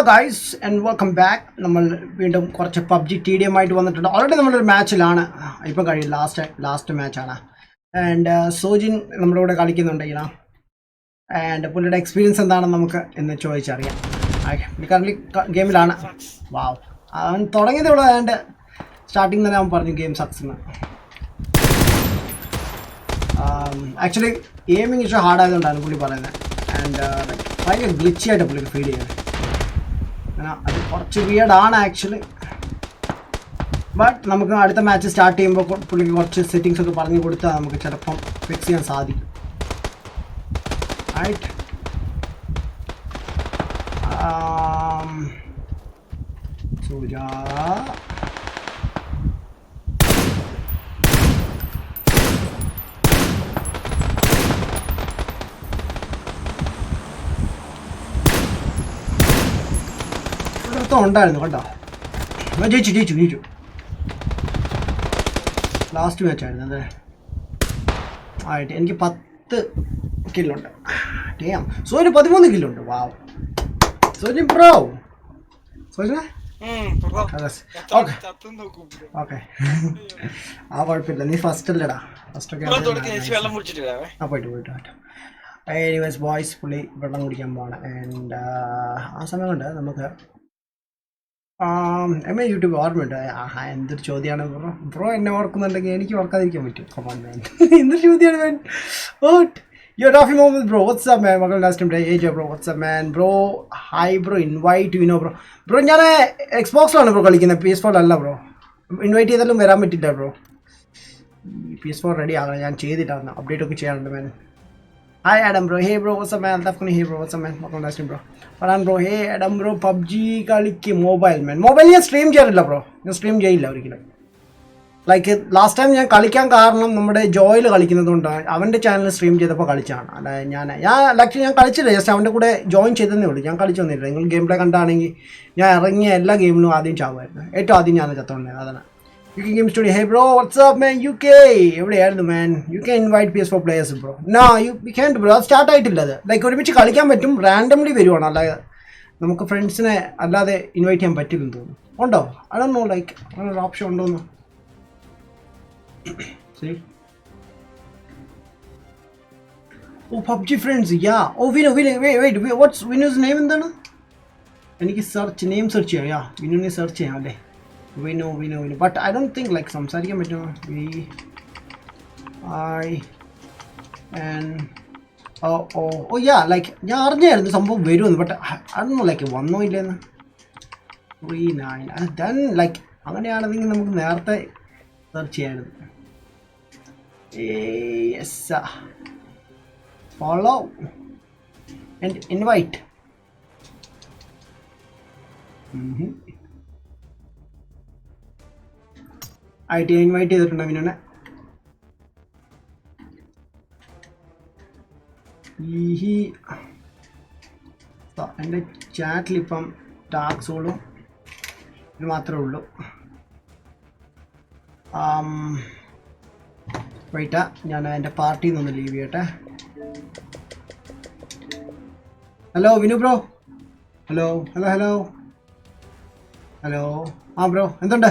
Hello guys and welcome back. നമ്മൾ വീണ്ടും കുറച്ച് PUBG T.D.Mode വന്നിട്ടുണ്ട്. ഓൾറെഡി നമ്മളൊരു മാച്ചിലാണ്. ഇപ്പോൾ കഴിയും ലാസ്റ്റ് മാച്ചാണ്. ആൻഡ് സോജിൻ നമ്മുടെ കൂടെ കളിക്കുന്നുണ്ടെങ്കിലാ ആൻഡ് പുള്ളിയുടെ എക്സ്പീരിയൻസ് എന്താണെന്ന് നമുക്ക് ഇന്ന് ചോദിച്ചറിയാം. കറന്റ് ഗെയിമിലാണ്. വാവ്, അവൻ തുടങ്ങിയത് ഇവിടെ ആൻഡ് സ്റ്റാർട്ടിങ് തന്നെ അവൻ പറഞ്ഞു ഗെയിം സക്സ് എന്ന്. ആക്ച്വലി ഗെയിമിങ് ഇഷ്ടം ഹാർഡായതുകൊണ്ടാണ് പുള്ളി പറയുന്നത്. ആൻഡ് ഭയങ്കര ഗ്ലിച്ചി ആയിട്ട് പുള്ളിക്ക് ഫീൽ ചെയ്യുന്നത്. അത് കുറച്ച് വിയർഡാണ് ആക്ച്വലി. ബട്ട് നമുക്ക് അടുത്ത മാച്ച് സ്റ്റാർട്ട് ചെയ്യുമ്പോൾ പുള്ളിക്ക് കുറച്ച് സെറ്റിങ്സ് ഒക്കെ പറഞ്ഞു കൊടുത്താൽ നമുക്ക് ചിലപ്പം ഫിക്സ് ചെയ്യാൻ സാധിക്കും. റൈറ്റ്, സൂര്യ ഉണ്ടായിരുന്നു കേട്ടോ. ജയിച്ചു ലാസ്റ്റ് മാച്ചായിരുന്നു അതെ. ആയിട്ട് എനിക്ക് 10 കില്ലുണ്ട്. സോന് 13 കില്ലുണ്ട്. വാവ്, സോജി ബ്രോ. സോജനെ ഓക്കെ ഓക്കെ, ആ കുഴപ്പമില്ല, നീ ഫസ്റ്റ് അല്ലേടാ. ഫസ്റ്റൊക്കെ പോയിട്ട് എനിവേസ് ബോയ്സ്, പുള്ളി വെള്ളം കുടിക്കാൻ പോവാണ്. ആൻഡ് ആ സമയം കൊണ്ട് നമുക്ക് യൂട്യൂബ് ഓർമ്മയുണ്ട്. എന്തൊരു ചോദ്യമാണ് ബ്രോ എന്നെ ഓർക്കുന്നുണ്ടെങ്കിൽ എനിക്ക് ഓർക്കാതിരിക്കാൻ പറ്റും. എന്തൊരു ചോദ്യമാണ് man. What your Rafi Muhammad bro, what's up man. മകൾ last time age bro, what's up man bro. Hi bro, invite Vino bro. Bro ഞാൻ എക്സ്ബോക്സിലാണ് ബ്രോ കളിക്കുന്നത്, PS4 അല്ല ബ്രോ. ഇൻവൈറ്റ് ചെയ്താലും വരാൻ പറ്റില്ല ബ്രോ. PS4 റെഡി ആകണം, ഞാൻ ചെയ്തിട്ടാണ്. അപ്ഡേറ്റ് ഒക്കെ ചെയ്യാറുണ്ട് മാൻ. Hi Adam bro, hey bro, what's up man? Definitely hey bro, what's up man? Welcome last time bro. Paran bro, hey Adam bro, PUBG കളിക്ക് മൊബൈൽ man. മൊബൈൽ ഞാൻ stream ചെയ്യാറില്ല bro, ഞാൻ stream ചെയ്യില്ല ഒരിക്കലും. Like last time ഞാൻ കളിക്കാൻ കാരണം നമ്മുടെ ജോയിൽ കളിക്കുന്നത് കൊണ്ടാണ്. അവൻ്റെ ചാനൽ സ്ട്രീം ചെയ്തപ്പോൾ കളിച്ചാണ്. അല്ല ഞാൻ ആക്ച്വലി ഞാൻ കളിച്ചില്ല, ജസ്റ്റ് അവൻ്റെ കൂടെ ജോയിൻ ചെയ്തതേ ഉള്ളൂ. ഞാൻ കളിച്ചൊന്നുമില്ല. നിങ്ങൾ ഗെയിം പ്ലേ കണ്ടാണെങ്കിൽ ഞാൻ ഇറങ്ങിയ എല്ലാ ഗെയിമിലും ആദ്യം ചാവുമായിരുന്നു. ഏറ്റവും ആദ്യം ഞാൻ ചത്തോണ്ടായിരുന്നു. അതാണ് UK Game Studio. Hey bro, what's up man? UK എവിടെയായിരുന്നു man? You can invite PS4 players bro. No, we can't bro. അത് സ്റ്റാർട്ട് ആയിട്ടില്ല. അത് ലൈക്ക് ഒരുമിച്ച് കളിക്കാൻ പറ്റും, റാൻഡംലി വരുവാണ്. അല്ലാതെ നമുക്ക് ഫ്രണ്ട്സിനെ അല്ലാതെ ഇൻവൈറ്റ് ചെയ്യാൻ പറ്റില്ലെന്ന് തോന്നുന്നു. ഉണ്ടോ? I don't know, ലൈക്ക് അങ്ങനെ ഒരു ഓപ്ഷൻ ഉണ്ടോന്ന്. ഓ PUBG ഫ്രണ്ട്സ്, യാ. ഓ വിനു, wait, what's വിനുസ് നെയിം എന്താണ്? എനിക്ക് നെയിം സെർച്ച് ചെയ്യാം. യാ, വിനുവിനെ സെർച്ച് ചെയ്യാം അല്ലേ. Vinu but I don't think like സംസാരിക്കാൻ പറ്റുമോ. ഓ യാ, ലൈക്ക് ഞാൻ അറിഞ്ഞായിരുന്നു സംഭവം വരുമെന്ന്. ബട്ട് അതൊന്നും ലൈക്ക് വന്നോ ഇല്ലെന്ന്. 39 ദെൻ ലൈക്ക് അങ്ങനെയാണെങ്കിൽ നമുക്ക് നേരത്തെ സെർച്ച് ചെയ്യാമായിരുന്നു. Yes, follow and invite. ആയിട്ട് ഇൻവൈറ്റ് ചെയ്തിട്ടുണ്ട് അവനെ. എൻ്റെ ചാറ്റിലിപ്പം ടാക്സുകളും ഇത് മാത്രമേ ഉള്ളൂ. വെയിറ്റാ, ഞാൻ എൻ്റെ പാർട്ടിയിൽ നിന്ന് ലീവ് ചെയ്യട്ടെ. Hello Vinu bro. ഹലോ ആ ബ്രോ എന്തുണ്ട്?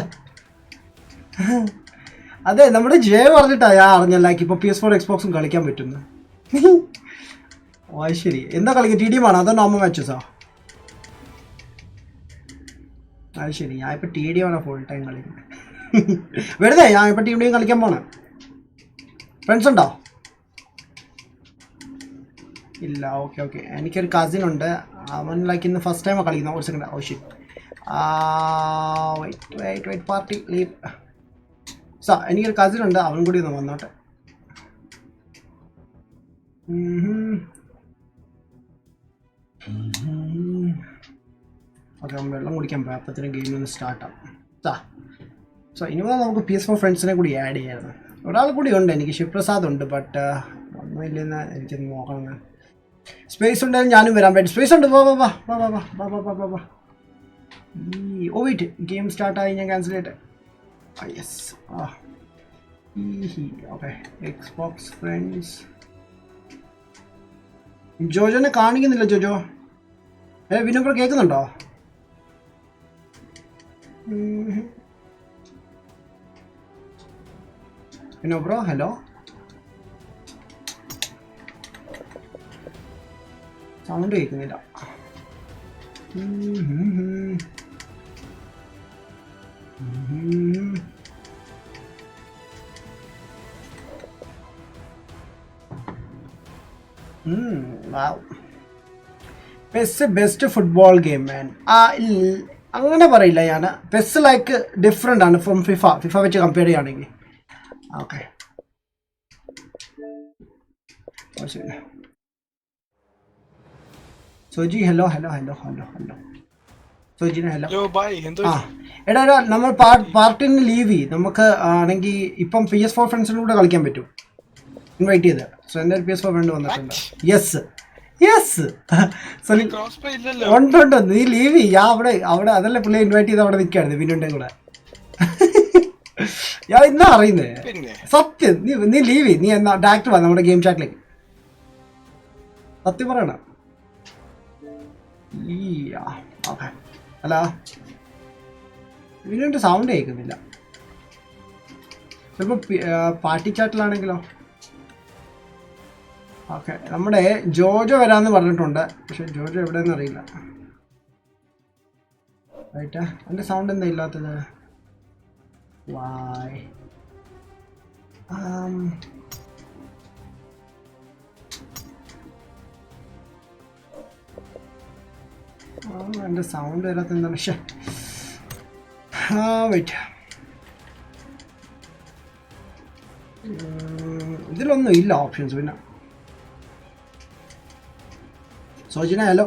അതെ, നമ്മുടെ ജയ പറഞ്ഞിട്ടാ ഞാൻ അറിഞ്ഞല്ല ഇപ്പോൾ PS4 എക്സ്ബോക്സും കളിക്കാൻ പറ്റുന്നു. ഓ ശരി, എന്താ കളിക്കുക? TD.Mode അതോ നോർമൽ മാച്ചസാ? അത് ശരി, ഞാൻ ഇപ്പോൾ TD.Mode ഫുൾ ടൈം കളിക്കുന്നത്. വെറുതെ ഞാൻ ഇപ്പോൾ TD.Mode കളിക്കാൻ പോണേ. ഫ്രണ്ട്സ് ഉണ്ടോ? ഇല്ല. ഓക്കെ, എനിക്കൊരു കസിൻ ഉണ്ട്. അവൻ ലൈക്ക് ഇന്ന് ഫസ്റ്റ് ടൈമാണ് കളിക്കുന്നത്. ഒരു second. Oh shit, wait party leave. എനിക്കൊരു കസിൻ ഉണ്ട്, അവൻ കൂടി ഒന്ന് വന്നോട്ടെ. ഓക്കെ, അവൻ വെള്ളം കുടിക്കാൻ പോയി. അപ്പത്തിന് ഗെയിം ഒന്ന് സ്റ്റാർട്ടാവും. ഇനി നമുക്ക് PS4 ഫ്രണ്ട്സിനെ കൂടി ആഡ് ചെയ്യായിരുന്നു. ഒരാൾ കൂടി ഉണ്ട്, എനിക്ക് ശിവപ്രസാദ് ഉണ്ട്. ബട്ട് ഒന്നുമില്ലെന്ന് എനിക്കൊന്ന് നോക്കണം. സ്പേസ് ഉണ്ടെങ്കിൽ ഞാനും വരാൻ പറ്റും. സ്പേസ് ഉണ്ട്, വാ. ഓ വെയിറ്റ്, ഗെയിം സ്റ്റാർട്ടായി, ഞാൻ ക്യാൻസൽ ചെയ്യട്ടെ. യെസ്. Okay, Xbox friends. ജോജോനെ കാണിക്കുന്നില്ല. ജോജോ വിനു ബ്രോ കേൾക്കുന്നുണ്ടോ? Hello bro, hello. Sound കേൾക്കുന്നില്ല. Wow. Best football game, man. അങ്ങനെ പറയില്ല ഞാൻ. PES ലൈക്ക് ഡിഫറെൻ്റ് ആണ് ഫ്രം ഫിഫ വെച്ച് കമ്പയർ ചെയ്യുകയാണെങ്കിൽ. ഓക്കെ. സോജി ഹലോ സോജിന് ഹലോ. എടാ നമ്മൾ പാർട്ടിന് ലീവ് ചെയ്യും. നമുക്ക് ആണെങ്കിൽ ഇപ്പം PS4 ഫ്രണ്ട്സിൻ്റെ കൂടെ കളിക്കാൻ പറ്റും. ഇൻവൈറ്റ് ചെയ്ത്. സോ എൻ്റെ ഒരു PS4 ഫ്രണ്ട് വന്നിട്ടുണ്ട്. യെസ് ഉണ്ട്. നീ ലീവ് ചെയ്യാ. അവിടെ അതല്ലേ പുള്ളി ഇൻവൈറ്റ് ചെയ്ത് അവിടെ നിൽക്കുകയായിരുന്നു പിന്നുണ്ടെ കൂടെ. ഞാൻ ഇന്നാ അറിയുന്നേ സത്യം. നീ ലീവ് ചെയ്യും. നീ എന്നാ ഡയറക്റ്റ് വാ നമ്മുടെ ഗെയിം ചാറ്റിലേക്ക്. സത്യം പറയണം. ഓക്കെ. അല്ല പിന്നുണ്ട് സൗണ്ട് കേൾക്കുന്നില്ല. ചിലപ്പോൾ പാർട്ടി ചാറ്റിലാണെങ്കിലോ. ഓക്കെ. നമ്മുടെ ജോജോ വരാമെന്ന് പറഞ്ഞിട്ടുണ്ട്. പക്ഷെ ജോജോ എവിടെയെന്ന് അറിയില്ല. റൈറ്റാ. എൻ്റെ സൗണ്ട് എന്താ ഇല്ലാത്തത്? വായ്. എൻ്റെ സൗണ്ട് വരാത്ത എന്താണ്? പക്ഷേ വെയിറ്റ്. ഇതിലൊന്നും ഇല്ല ഓപ്ഷൻസ്. പിന്നെ സോജിന ഹലോ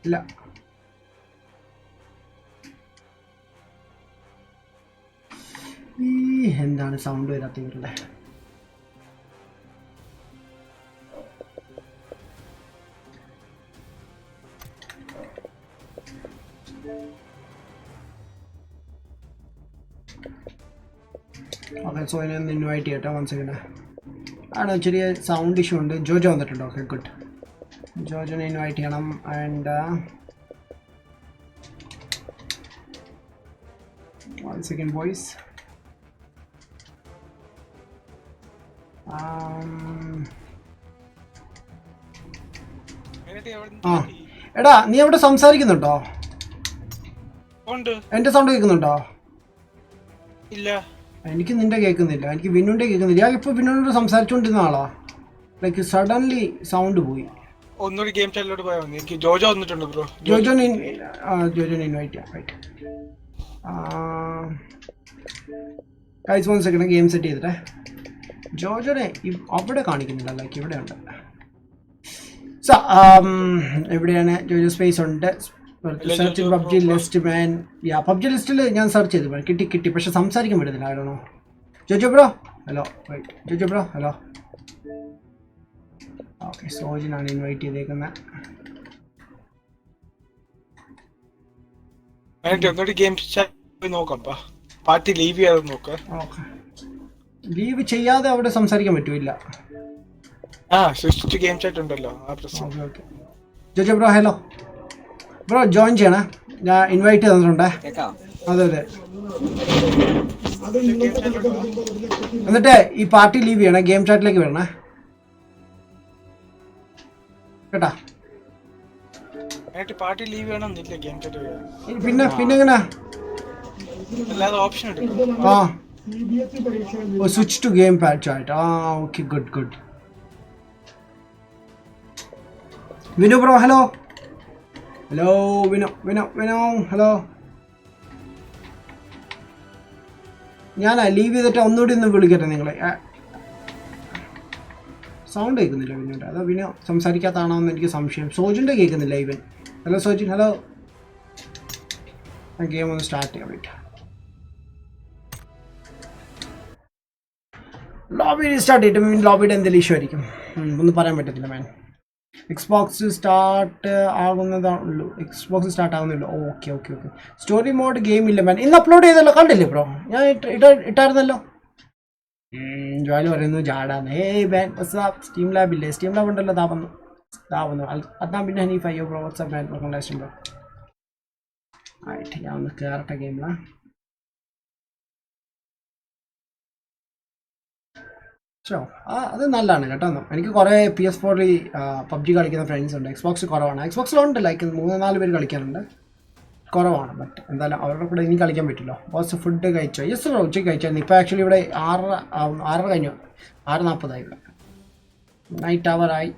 ഇല്ല. എന്താണ് സൗണ്ട് വരാത്ത ഇവരുടെ? ഓക്കെ. സോ ഇനി ഒന്ന് ഇൻവൈറ്റ് ചെയ്യട്ടെ. 1 സെക്കൻഡ്. ആണോ ചെറിയ സൗണ്ട് ഇഷ്യൂ ഉണ്ട്. ജോജോ വന്നിട്ടുണ്ട്. Okay good. ജോജോനെ ഇൻവൈറ്റ് ചെയ്യണം. And 1 second boys. എടാ നീ അവിടെ സംസാരിക്കുന്നുണ്ടോ? എന്റെ സൗണ്ട് കേൾക്കുന്നുണ്ടോ? ഇല്ല. എനിക്ക് നിന്റെ കേൾക്കുന്നില്ല. എനിക്ക് വിന്നുന്റെ കേൾക്കുന്നില്ല. ഞാൻ ഇപ്പോൾ വിന്നുനോട് സംസാരിച്ചുകൊണ്ടിരുന്ന ആളാ. ലൈക്ക് സഡൻലി സൗണ്ട് പോയി. ഒന്നുകൂടി ഗെയിം ചാറ്റിലോട്ട് പോയാൽ മതി. എനിക്ക് ജോജോ വന്നിട്ടുണ്ട് ബ്രോ. ജോജോനെ ഇൻവൈറ്റ് ചെയ്യാം. Right. Guys 1 second game set ചെയ്തിട്ടേ. ജോജോനെ അവിടെ കാണിക്കുന്നില്ല. ലൈക്ക് ഇവിടെ ഉണ്ട്. സോ എവിടെയാണ് ജോജോ? സ്പേസ് ഉണ്ട്. Search PUBG list man. PUBG ലിസ്റ്റിൽ ഞാൻ സെർച്ച് ചെയ്തു. കിട്ടി. പക്ഷെ സംസാരിക്കാൻ പറ്റുന്നില്ല. ആണോ Jojo bro? Hello. Jojo bro hello. Okay. സോജിനാണ് ഇൻവൈറ്റ് ചെയ്തേക്കുന്നത്. പാർട്ടി ലീവ് ചെയ്യാതെ നോക്ക. ഓക്കെ. ലീവ് ചെയ്യാതെ അവിടെ സംസാരിക്കാൻ പറ്റൂല. ഗെയിം ചാറ്റ് ഉണ്ടല്ലോ. Okay. Jojo bro hello. Bro join ചെയ്യണേ. ഞാൻ ഇൻവൈറ്റ് തന്നിട്ടുണ്ടേ. അതെ. എന്നിട്ട് ഈ പാർട്ടി ലീവ് ചെയ്യണേ. ഗെയിം ചാറ്റിലേക്ക് വരണേ കേട്ടാ. പാർട്ടി ലീവ് ചെയ്യണമെന്നില്ല ഗെയിം ചാറ്റ്. പിന്നെ എങ്ങനെയാ? Option switch to game chat. Okay good. Vinu bro hello. Vino hello. ഞാനാ ലീവ് ചെയ്തിട്ട് ഒന്നുകൂടി ഒന്ന് വിളിക്കട്ടെ നിങ്ങളെ. സൗണ്ട് കേൾക്കുന്നില്ല വിനുവിൻ്റെ. അതോ വിനോ സംസാരിക്കാത്താണോ എന്ന് എനിക്ക് സംശയം. സോജിൻ്റെ കേൾക്കുന്നില്ല even. Hello Sojin hello. Game ഒന്ന് സ്റ്റാർട്ട് ചെയ്യാൻ പറ്റും. ലോബി സ്റ്റാർട്ട് ചെയ്തിട്ട് ലോബിയുടെ എന്തെങ്കിലും ഇഷ്യൂ ആയിരിക്കും. ഒന്നും പറയാൻ പറ്റത്തില്ല മാൻ. എക്സ്ബോക്സ് സ്റ്റാർട്ട് ആകുന്നതാണുള്ളൂ. ഓക്കെ. സ്റ്റോറി മോഡ് ഗെയിം ഇല്ല മാൻ. ഇന്ന് അപ്ലോഡ് ചെയ്തല്ലോ. കണ്ടില്ലേ ബ്രോ? ഞാൻ ഇട്ടായിരുന്നല്ലോ. ജോലി പറയുന്നു ജാടാന്ന്. ഹേയ് ബാൻ സ്റ്റീം ലാബ് ഇല്ലേ? സ്റ്റീം ലാബ് ഉണ്ടല്ലോ. താ വന്നു. Adamminati, yo bro, what's up man? Welcome to stream bro. Alright, ഞാൻ ഒന്ന് കേറട്ടെ ഗെയിമില്. അത് നല്ലതാണ് കേട്ടോ. എനിക്ക് കുറേ PS4 PUBG കളിക്കുന്ന ഫ്രണ്ട്സ് ഉണ്ട്. എക്സ്ബോക്സ് കുറവാണ്. എക്സ്ബോക്സിലുണ്ട് ലൈക്ക് 3-4 പേര് കളിക്കാറുണ്ട്. കുറവാണ്. ബട്ട് എന്തായാലും അവരുടെ കൂടെ ഇനി കളിക്കാൻ പറ്റില്ലോ. ബോസ് ഫുഡ് കഴിച്ചോ? യെസ് ബ്രോ, ഉച്ചയ്ക്ക് കഴിച്ചായിരുന്നു. ഇപ്പോൾ ആക്ച്വലി ഇവിടെ 6:30 കഴിഞ്ഞു. 6:40 ഇവിടെ. നൈറ്റ് അവറായി.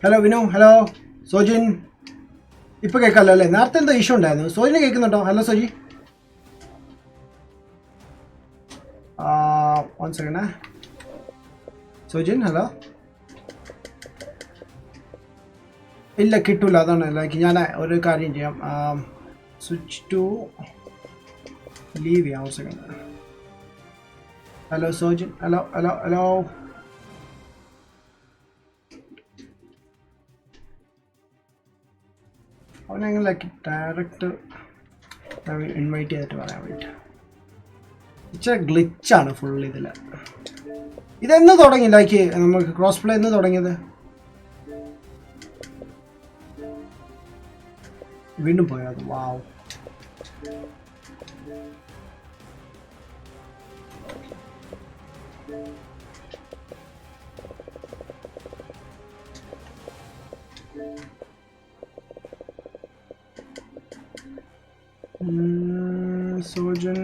Hello Vinu, hello Sojin. ഇപ്പോൾ കേൾക്കാമല്ലോ അല്ലേ? നേരത്തെ എന്തോ ഇഷ്യൂ ഉണ്ടായിരുന്നു. സോജിനെ കേൾക്കുന്നുണ്ടോ? Hello Soji. 1 second. Sojin hello. ഇല്ല കിട്ടൂല, അതാണ് ലൈക്ക് ഞാൻ ഒരു കാര്യം ചെയ്യാം. സ്വിച്ച് ടു ലീവ് ചെയ്യാം. 1 second. Hello Sojin, hello hello hello. അവനെങ്ങനെ ലൈക്ക് ഡയറക്റ്റ് ഇൻവൈറ്റ് ചെയ്തിട്ട് പറയാൻ വേണ്ടി. ഇച്ചിരി ഗ്ലിച്ചാണ് ഫുൾ ഇതിൽ. ഇതെന്ന് തുടങ്ങി ലൈക്ക് നമുക്ക് ക്രോസ് പ്ലേ എന്ന് തുടങ്ങിയത്? വീണ്ടും പോയത്. വാവ്. സോജൻ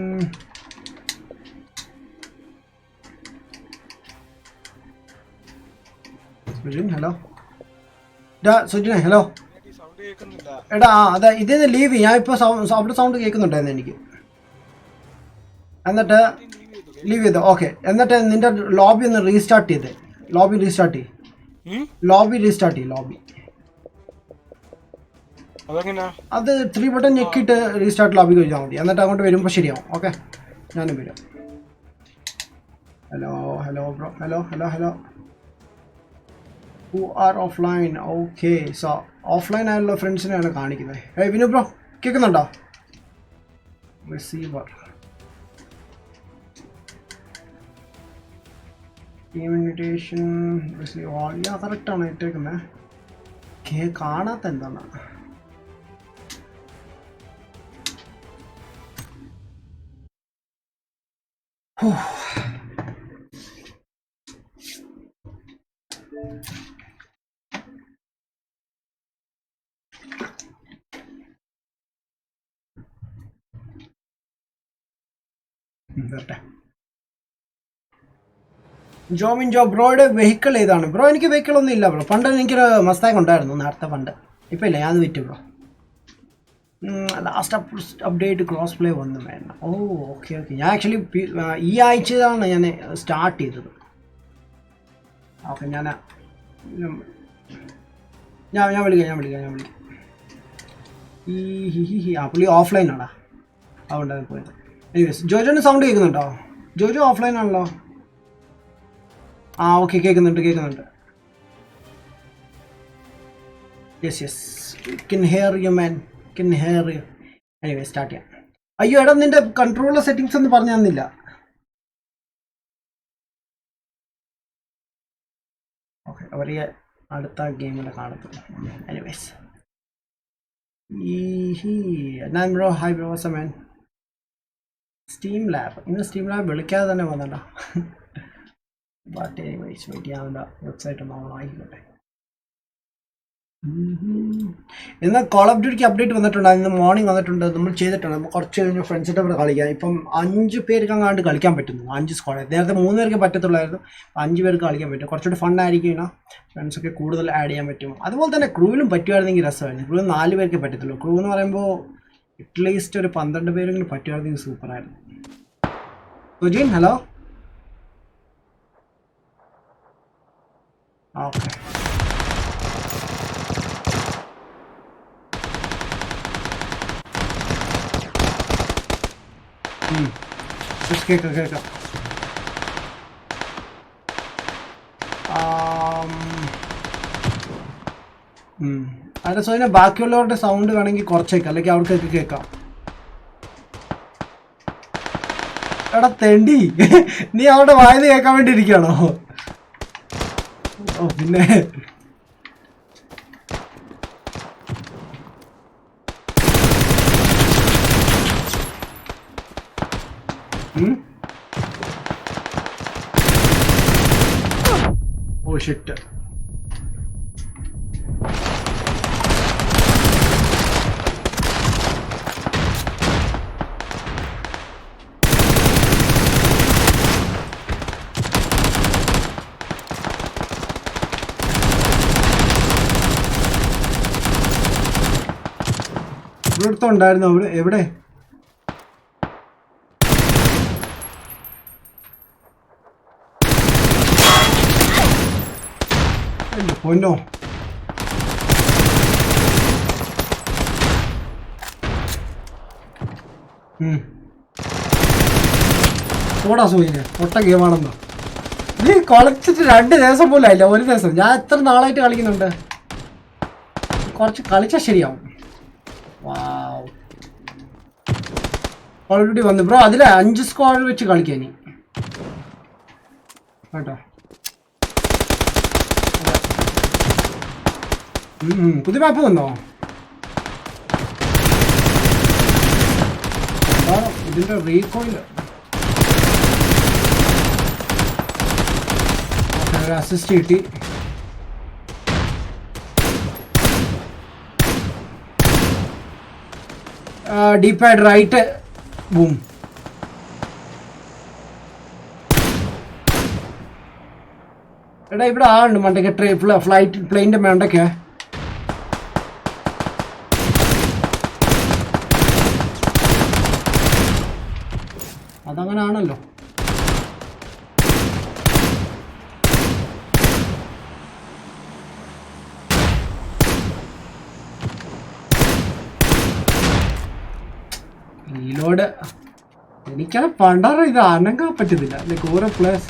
ഹലോ. സുജിനെ ഹലോ. എടാ അതെ ഇതേന്ന് ലീവ്. ഞാൻ ഇപ്പോൾ അവിടെ സൗണ്ട് കേൾക്കുന്നുണ്ടായിരുന്നു എനിക്ക്. എന്നിട്ട് ലീവ് ചെയ്തോ? ഓക്കെ. എന്നിട്ട് നിന്റെ ലോബി ഒന്ന് റീസ്റ്റാർട്ട് ചെയ്തേ. ലോബി റീസ്റ്റാർട്ട് ചെയ്യും. ലോബി അത് 3 ബട്ടൺ ഞെക്കിയിട്ട് റീസ്റ്റാർട്ട് ലോബി കഴിച്ചാൽ മതി. എന്നിട്ട് അങ്ങോട്ട് വരുമ്പോൾ ശരിയാവും. ഓക്കെ, ഞാനും വരാം. Hello hello bro, hello hello hello. who are offline. Okay, so offline ആയുള്ള ഫ്രണ്ട്സിനെയാണ് കാണിക്കുന്നത്. വിനു ബ്രോ കേൾക്കുന്നുണ്ടോ? Receiver team invitation receive all. കറക്റ്റാണ് ഇട്ടേക്കുന്നത്. കാണാത്ത എന്താണ്? ജോ ബ്രോയുടെ വെഹിക്കിൾ ഏതാണ് ബ്രോ? എനിക്ക് വെഹിക്കിൾ ഒന്നും ഇല്ല ബ്രോ. പണ്ട് എനിക്കൊരു മസ്താങ് ഉണ്ടായിരുന്നു നേരത്തെ, പണ്ട്. ഇപ്പം ഇല്ല, ഞാൻ വിറ്റു bro. Last update cross play വന്നു വേണം. ഓ ഓക്കെ ഓക്കെ. ഞാൻ ആക്ച്വലി ഈ ആഴ്ചയാണ് ഞാൻ സ്റ്റാർട്ട് ചെയ്തത്. ഓക്കെ, ഞാൻ വിളിക്കാം. പുള്ളി ഓഫ്ലൈനാടാ, അതുകൊണ്ടാണ് പോയത്. എനിവേസ്, ജോജോന് സൗണ്ട് കേൾക്കുന്നുണ്ടോ? ജോജോ ഓഫ്ലൈൻ ആണല്ലോ. ഓക്കെ, കേൾക്കുന്നുണ്ട്. Yes can hear you man, can hear you. Anyway, start ചെയ്യാം. അയ്യോ എടാ, നിന്റെ കൺട്രോളർ സെറ്റിങ്സ് ഒന്നും പറഞ്ഞു തന്നില്ല. ഓക്കെ, അവരെ അടുത്ത ഗെയിമിൽ കാണത്തുള്ളൂ. എനിവേസ്, ഞാൻ ബ്രോ, ഹായ് ബ്രോ, വാട്സ് അപ്പ് മാൻ? സ്റ്റീം ലാബ്, ഇന്ന് സ്റ്റീം ലാബ് വിളിക്കാതെ തന്നെ വന്നല്ലോ. ബട്ട് എനിവേസ്, വെയിറ്റ് ചെയ്യാവുന്ന വെബ്സൈറ്റ് ഒന്ന് ഓൺ ആയിക്കോട്ടെ. എന്നാൽ കോൾ ഓഫ് ഡ്യൂട്ടിക്ക് അപ്ഡേറ്റ് വന്നിട്ടുണ്ട്. ഇന്ന് മോർണിംഗ് വന്നിട്ടുണ്ട്. നമ്മൾ ചെയ്തിട്ടുണ്ട്. നമ്മൾ കുറച്ച് കഴിഞ്ഞ് ഫ്രണ്ട്സിൻ്റെ കൂടെ കളിക്കാം. ഇപ്പം 5 പേർക്ക് അങ്ങാണ്ട് കളിക്കാൻ പറ്റുന്നു. 5 സ്ക്വാഡ്. നേരത്തെ 3 പേർക്ക് പറ്റത്തുള്ളായിരുന്നു. 5 പേർക്ക് കളിക്കാൻ പറ്റും. കുറച്ചുകൂടി ഫണ്ണായിരിക്കും. ഫ്രണ്ട്സൊക്കെ കൂടുതൽ ആഡ് ചെയ്യാൻ പറ്റും. അതുപോലെ തന്നെ ക്രൂവിലും പറ്റുമായിരുന്നെങ്കിൽ രസമായിരുന്നു. ക്രൂവിൽ 4 പേർക്ക് പറ്റത്തുള്ളൂ. ക്രൂ എന്ന് പറയുമ്പോൾ അറ്റ്ലീസ്റ്റ് ഒരു 12 പേരെങ്കിലും പറ്റുമായിരുന്നെങ്കിൽ സൂപ്പറായിരുന്നു. സുജീൻ ഹലോ. ഓക്കെ, കേൾക്കാം. അതിൻ്റെ സോ ബാക്കിയുള്ളവരുടെ സൗണ്ട് വേണമെങ്കിൽ കുറച്ചേക്കാം, അല്ലെങ്കിൽ അവർക്കൊക്കെ കേൾക്കാം. എടാ തെണ്ടി, നീ അവിടെ വായന കേൾക്കാൻ വേണ്ടി ഇരിക്കുകയാണോ? ഓ പിന്നെ ഓ ഷിറ്റ്. ഇവിടെ ഉണ്ടായിരുന്നു. അവിടെ എവിടെ? പൊന്നോ, ഓടാ സൂര്യന് ഒട്ട ഗെയിമാണെന്നോ. നീ കളിച്ചിട്ട് 2 ദിവസം പോലും ആയില്ല, 1 ദിവസം. ഞാൻ എത്ര നാളായിട്ട് കളിക്കുന്നുണ്ട്. കുറച്ച് കളിച്ചാൽ ശരിയാവും. വാവ്, ഓൾറെഡി വന്നു ബ്രോ. അതിലെ 5 സ്ക്വാഡ് വെച്ച് കളിക്കാൻ കേട്ടോ. പുതിയ മാപ്പ് വന്നോ? ഇതിന്റെ റീകോയിൽ അസിസ്റ്റ് കിട്ടി. ഡീപ്പായിട്ട് റൈറ്റ് ബൂം. എടാ ഇവിടെ ആളുണ്ട് മണ്ടയ്ക്ക്, ഫ്ലൈറ്റ് പ്ലെയിൻ്റെ മണ്ടയ്ക്ക്. അതങ്ങനെ ആണല്ലോ. റീലോഡ് എനിക്കത് പണ്ടാറ ഇത് അനങ്ങാൻ പറ്റുന്നില്ല. ലൈക്ക് ഓരോ പ്ലേസ്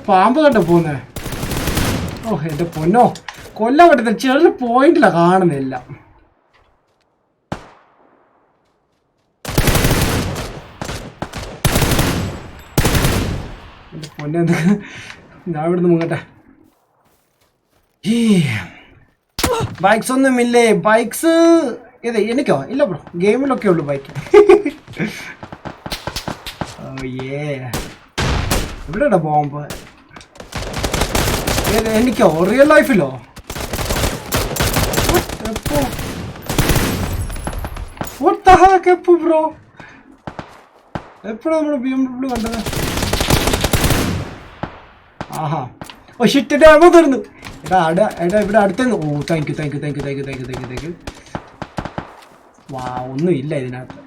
പാമ്പ് കണ്ടോ പോന്നേ. ഓ എന്റെ പൊന്നോ, കൊല്ലാൻ പറ്റുന്ന ചെറിയ പോയിന്റിലാ കാണുന്നില്ല. എന്റെ പൊന്നെ, ഞാൻ ഇവിടുന്ന് മുങ്ങട്ടെ. ബൈക്സ് ഒന്നുമില്ലേ? ബൈക്സ് ഇത് എനിക്കോ? ഇല്ല ബ്രോ, ഗെയിമിലൊക്കെ ഉള്ളു ബൈക്ക്. എവിടെയാ ബോംബ്? എനിക്കോ? റിയൽ ലൈഫിലോ? ബ്രോ എപ്പോഴാ നമ്മള് BMW കണ്ടത്? ആഹാ, ഓ ഷിറ്റിന്റെ ആണോ തരുന്നു. എടാ എടാ ഇവിടെ അടുത്തേന്ന്. ഓ താങ്ക് യു. വാ, ഒന്നും ഇല്ല ഇതിനകത്ത്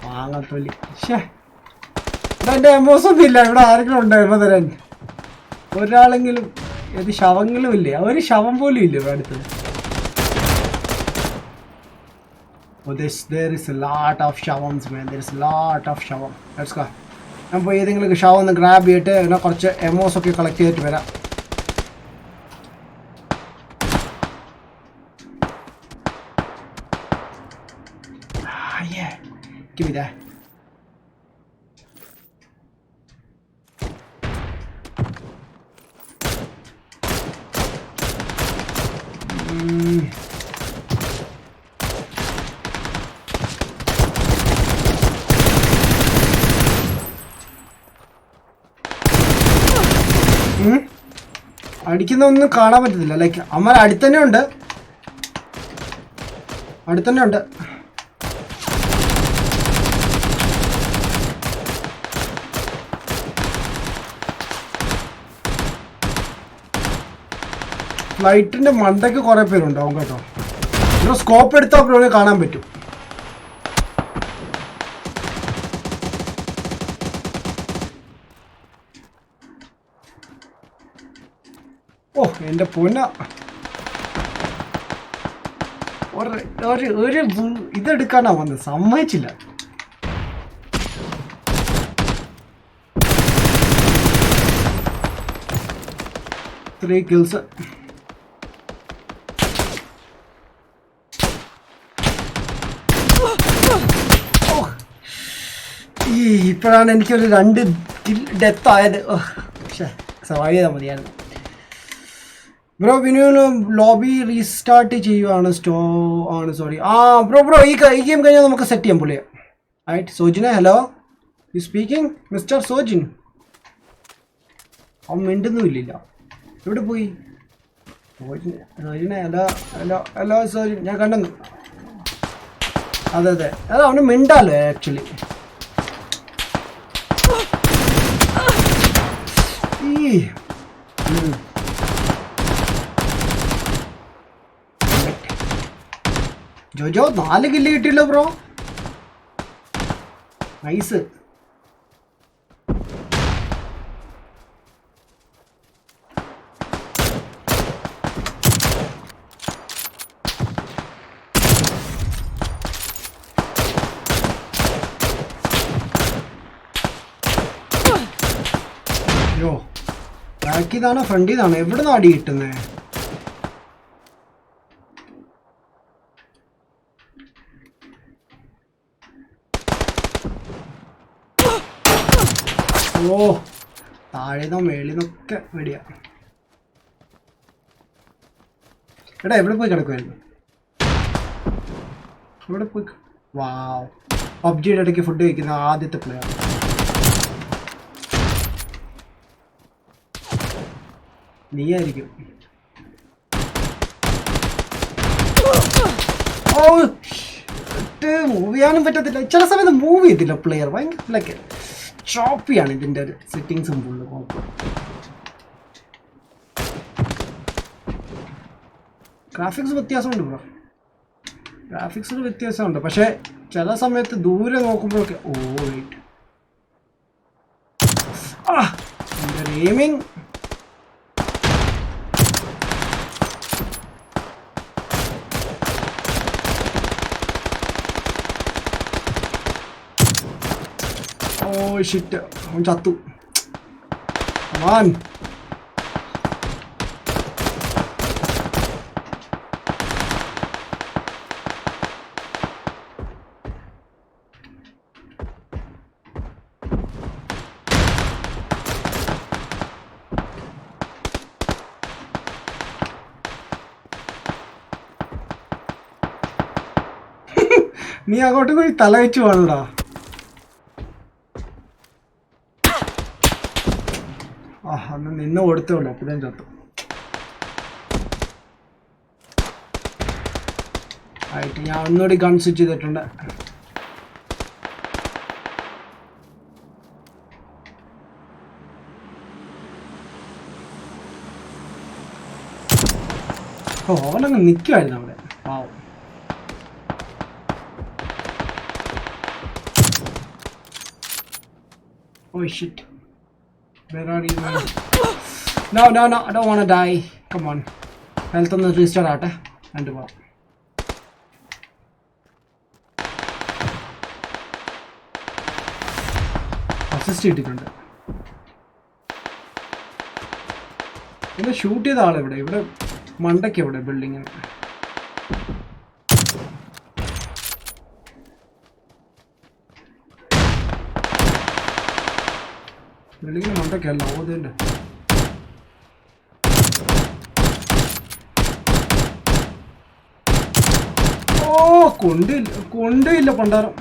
വാങ്ങാത്തോലി. ഷേ, എന്റെ എമോസ് ഒന്നും ഇല്ല. ഇവിടെ ആരെങ്കിലും ഉണ്ടോ എമോ തരാൻ? ഒരാളെങ്കിലും, ഏത് ശവങ്ങളും ഇല്ലേ? ഒരു ശവം പോലും ഇല്ല ഇവിടെ അടുത്ത്. There is a lot of shavams, man. There is a lot of shavam. Let's go. ഞാൻ പോയി ഏതെങ്കിലും ഷവം ഒന്ന് ഗ്രാബ് ചെയ്തിട്ട് എന്നാൽ കുറച്ച് എമോസ് ഒക്കെ കളക്ട് ചെയ്തിട്ട് വരാം. Give me that. അടിക്കുന്ന ഒന്നും കാണാൻ പറ്റുന്നില്ല. ലൈക്ക് അമ്മ അടുത്തന്നെ ഉണ്ട്. ഫ്ലൈറ്റിന്റെ മണ്ടയ്ക്ക് കുറെ പേരുണ്ടാവും കേട്ടോ. ഇവിടെ സ്കോപ്പ് എടുത്താൽ അപ്പോഴേ കാണാൻ പറ്റും. ഓ എന്റെ പൊന്ന, ഒരു ഇതെടുക്കാനാ വന്നത്, സമ്മതിച്ചില്ല. ഇപ്പോഴാണ് എനിക്കൊരു 2 ഡെത്ത് ആയത്. പക്ഷേ സർവൈവ് ചെയ്താൽ മതിയായിരുന്നു. ബ്രോ വിനുവിന് ലോബി റീസ്റ്റാർട്ട് ചെയ്യുവാണ് സോറി. ബ്രോ ഈ ഗെയിം കഴിഞ്ഞാൽ നമുക്ക് സെറ്റ് ചെയ്യാം പുള്ളിയെ. റൈറ്റ് സോജിനെ hello you speaking mister Sojin. അവൻ മിണ്ടുന്നുമില്ല. എവിടെ പോയി സോജിനെ? ഹലോ ഹലോ ഹലോ സോജിൻ, ഞാൻ കണ്ടെന്നു. അതെ അത് അവന് മിണ്ടാലോ ആക്ച്വലി. ജോജോ 4 കില്ല് കിട്ടിയല്ലോ ബ്രോ, നൈസ്. യോ ബാക്കിന്നാണോ ഫ്രണ്ടിന്നാണോ എവിടെ നിന്ന് അടി കിട്ടുന്നേ? ഓ താഴേന്നോ മേളിന്നൊക്കെ വെടിയാ. എടാ എവിടെ പോയി കിടക്കുമായിരുന്നു? എവിടെ പോയി? വാവ്, പബ്ജിയുടെ ഇടയ്ക്ക് ഫുഡ് കഴിക്കുന്ന ആദ്യത്തെ പ്ലെയർ. നീയായിരിക്കും. ഓ മൂവ് ചെയ്യാനും പറ്റത്തില്ല, ചില സമയത്ത് മൂവ് ചെയ്തില്ല പ്ലെയർ. ഭയങ്കര ലൈക്ക് ചോപ്പിയാണ് ഇതിൻ്റെ ഒരു സെറ്റിങ്സും ഫുള്ള്. ഗ്രാഫിക്സ് വ്യത്യാസമുണ്ട് ബ്രോ, ഗ്രാഫിക്സിന് വ്യത്യാസമുണ്ട്. പക്ഷേ ചില സമയത്ത് ദൂരെ നോക്കുമ്പോഴൊക്കെ വെയിറ്റ് എയിമിങ്. ഷിറ്റ്, അവൻ ചത്തു. നീ അങ്ങോട്ട് പോയി തല വെച്ച് വേണടാ. അന്ന് നിന്ന് കൊടുത്തോളൂ, അപ്പോഴേം ചത്തു. ആയിട്ട് ഞാൻ ഒന്നുകൂടി ഗൺ സ്വിച്ച് ചെയ്തിട്ടുണ്ട്. അവനങ്ങ് നിൽക്കുമായിരുന്നു അവിടെ. പാവം. Oh shit. Where are you, man? No, I don't want to die. Come on. Health ഒന്ന് റീസ്റ്റോർ ആട്ടെ രണ്ട് പോവാം. അസിസ്റ്റ് കിട്ടിയിട്ടുണ്ട്. പിന്നെ ഷൂട്ട് ചെയ്ത ആളെവിടെ? ഇവിടെ മണ്ടയ്ക്ക് എവിടെ? ബിൽഡിങ്ങിന് ബിൽഡിങ്ങിന് മണ്ടയ്ക്കല്ല ഓതിൻ്റെ. കൊണ്ടില്ല പണ്ടാരം.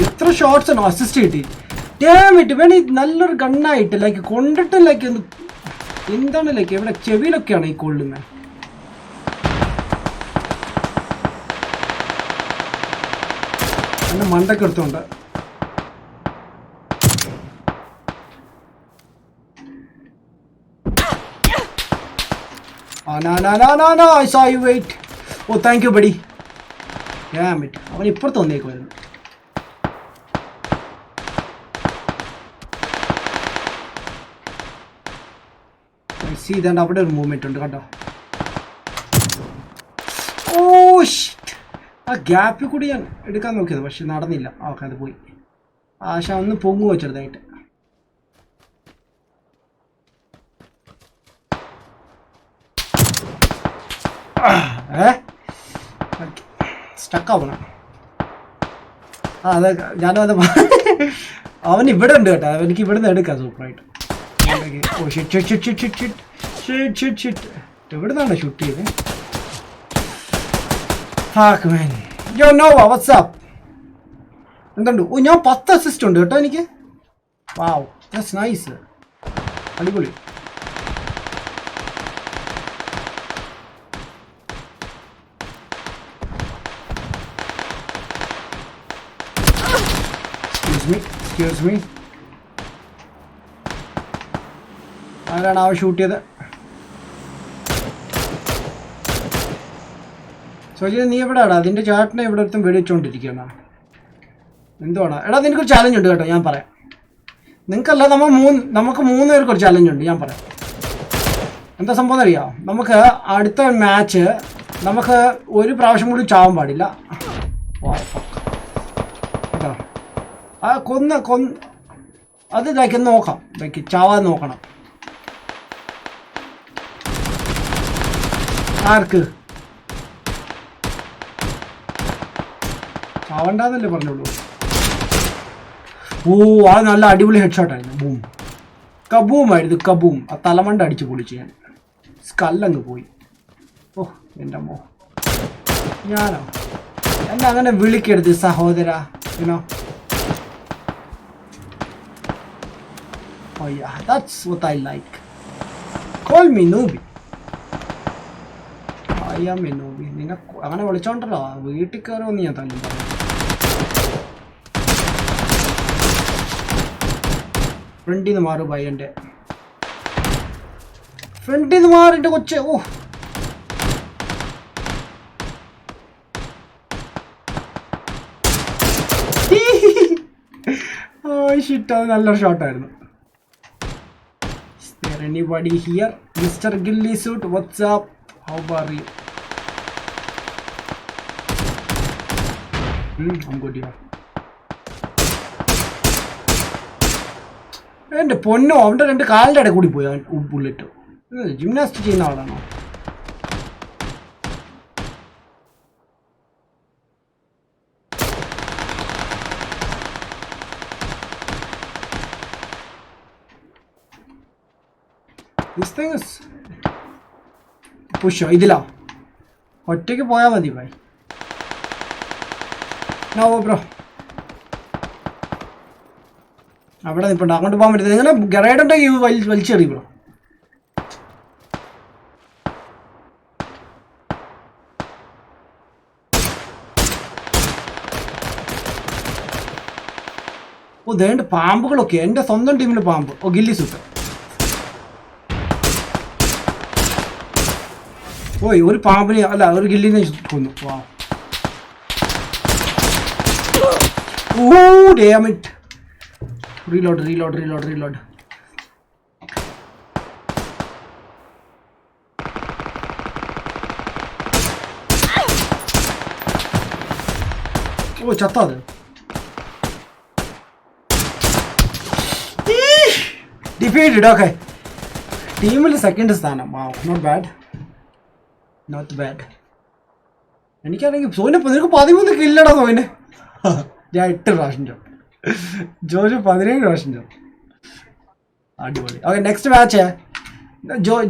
എത്ര ഷോട്ട്സ് ആണ് അസിസ്റ്റ് കിട്ടി. ഡാമിറ്റ് വേണി നല്ലൊരു ഗണ്ണായിട്ട് ലൈക്ക് കൊണ്ടിട്ട് ലൈക്ക് ഒന്ന് എന്താണ് ലൈക്ക് ഇവിടെ ചെവിയിലൊക്കെയാണ് ഈ കൊള്ളുന്നത്. എൻ്റെ മണ്ടൊക്കെ എടുത്തോണ്ട് no, I saw you, wait. Oh, thank you, buddy. Damn it. അവൻ ഇപ്പുറത്ത് വന്നേക്കുമായിരുന്നു. I see that അവിടെ ഒരു മൂവ്മെന്റ് ഉണ്ട് കേട്ടോ. Oh shit. ആ ഗ്യാപ്പിൽ കൂടി ഞാൻ എടുക്കാൻ നോക്കിയത് പക്ഷെ നടന്നില്ല. ഓക്കെ, അത് പോയി. ആശ ഒന്ന് പൊങ്ങുവോ ചെറുതായിട്ട്. സ്റ്റക്ക് ആവണം. അതെ ഞാനും അത് അവൻ ഇവിടെ ഉണ്ട് കേട്ടോ, എനിക്ക് ഇവിടെ നിന്ന് എടുക്കാം സൂപ്പറായിട്ട്. Oh shit shit shit shit shit shit shit എവിടെ നിന്നാണ് ഷൂട്ട് ചെയ്തത്? Fuck man. യോ നോവാ വാട്ട്സ്ആപ്പ് എന്തുണ്ട്? ഓ ഞാൻ 10 അസിസ്റ്റ് ഉണ്ട് കേട്ടോ എനിക്ക്. വാവ് ദാറ്റ്സ് നൈസ്, അടിപൊളി. Excuse me. ആരാണ് ആ ഷൂട്ട് ചെയ്ത്? സോജി നീ എവിടെയാടാ? അതിൻ്റെ ചാട്ടിനെ ഇവിടെ ഒരുത്തും വെടിവെച്ചുകൊണ്ടിരിക്കുകയാണ്. എന്തുവാണ്? എടാ നിനക്കൊരു ചാലഞ്ച് ഉണ്ട് കേട്ടോ, ഞാൻ പറയാം. നിങ്ങൾക്കല്ല, നമുക്ക് 3 പേർക്ക് ഒരു ചാലഞ്ച് ഉണ്ട്, ഞാൻ പറയാം. എന്താ സംഭവം അറിയാം? നമുക്ക് അടുത്ത മാച്ച് നമുക്ക് ഒരു പ്രാവശ്യം കൂടി ചാവാൻ പാടില്ല കേട്ടോ. ആ കൊന്ന് അത് ഇതാക്കി നോക്കാം, ഇതാക്കി ചാവാൻ നോക്കണം. ആർക്ക്? ചാവണ്ടെന്നല്ലേ പറഞ്ഞോളൂ. ഓ അത് നല്ല അടിപൊളി ഹെഡ് ഷോട്ടായിരുന്നു. ബൂം കബൂമായിരുന്നു, കബൂം. ആ തലമണ്ട അടിച്ച് പൊളിച്ച് ഞാൻ, സ്കല്ലങ്ങ് പോയി. ഓ എൻ്റെ അമ്മോ, ഞാനോ? എന്നെ അങ്ങനെ വിളിക്കരുത് സഹോദര, you know. Oh yeah, that's what I like. Call me noob. I am a noob. നിന്നെ അങ്ങനെ വിളിച്ചോണ്ടല്ലോ വീട്ടിൽ കയറുമെന്ന് ഞാൻ തന്നെ പറഞ്ഞു. ഫ്രണ്ടിൽ നിന്ന് മാറും പയ്യൻ്റെ, ഫ്രണ്ടിൽ നിന്ന് മാറിൻ്റെ കൊച്ചെ. ഓ ഷിറ്റ്, അത് നല്ലൊരു ഷോട്ടായിരുന്നു. Anybody here? Mr. Gilly Suit, what's up? How are you? I'm good here. എൻ്റെ പൊന്നോ, അവൻ്റെ 2 കാലിൻ്റെ ഇടയിൽ കൂടി പോയി അവൻ ബുള്ളറ്റ്. ജിംനാസ്റ്റ് ചെയ്യുന്ന ആളാണോ? This thing is push. ഇതിലാ ഒറ്റയ്ക്ക് പോയാൽ മതി ഭായി. നോ ബ്രോ, അവിടെ നിൽപ്പുണ്ട്, അങ്ങോട്ട് പോകാൻ പറ്റില്ല. നിങ്ങളെ ഗറൈഡ് ഉണ്ടെങ്കിൽ വലിച്ചെറി ബ്രോ. ഓ ദേണ്ട പാമ്പുകളൊക്കെ, എൻ്റെ സ്വന്തം ടീമിൽ പാമ്പ്. Oh ghillie suit. ഓയ് ഒരു പാമ്പിനെ അല്ല ഒരു ഗില്ലിനെ കൊന്നു. വാ ഓ ഡാം ഇറ്റ്. റീലോഡ്. ഓ ചത്താത്. ഡിഫീറ്റഡ്. ഓക്കെ, ടീമിൽ സെക്കൻഡ് സ്ഥാനം. Not bad. എനിക്കാണെങ്കിൽ സോനെ നിനക്ക് 13 കില്ലടാ സോനെ. ഞാൻ 8 പ്രാവശ്യം ചാവും. ജോജോ 17 പ്രാവശ്യം ചാവും. അടിപൊളി. Okay next match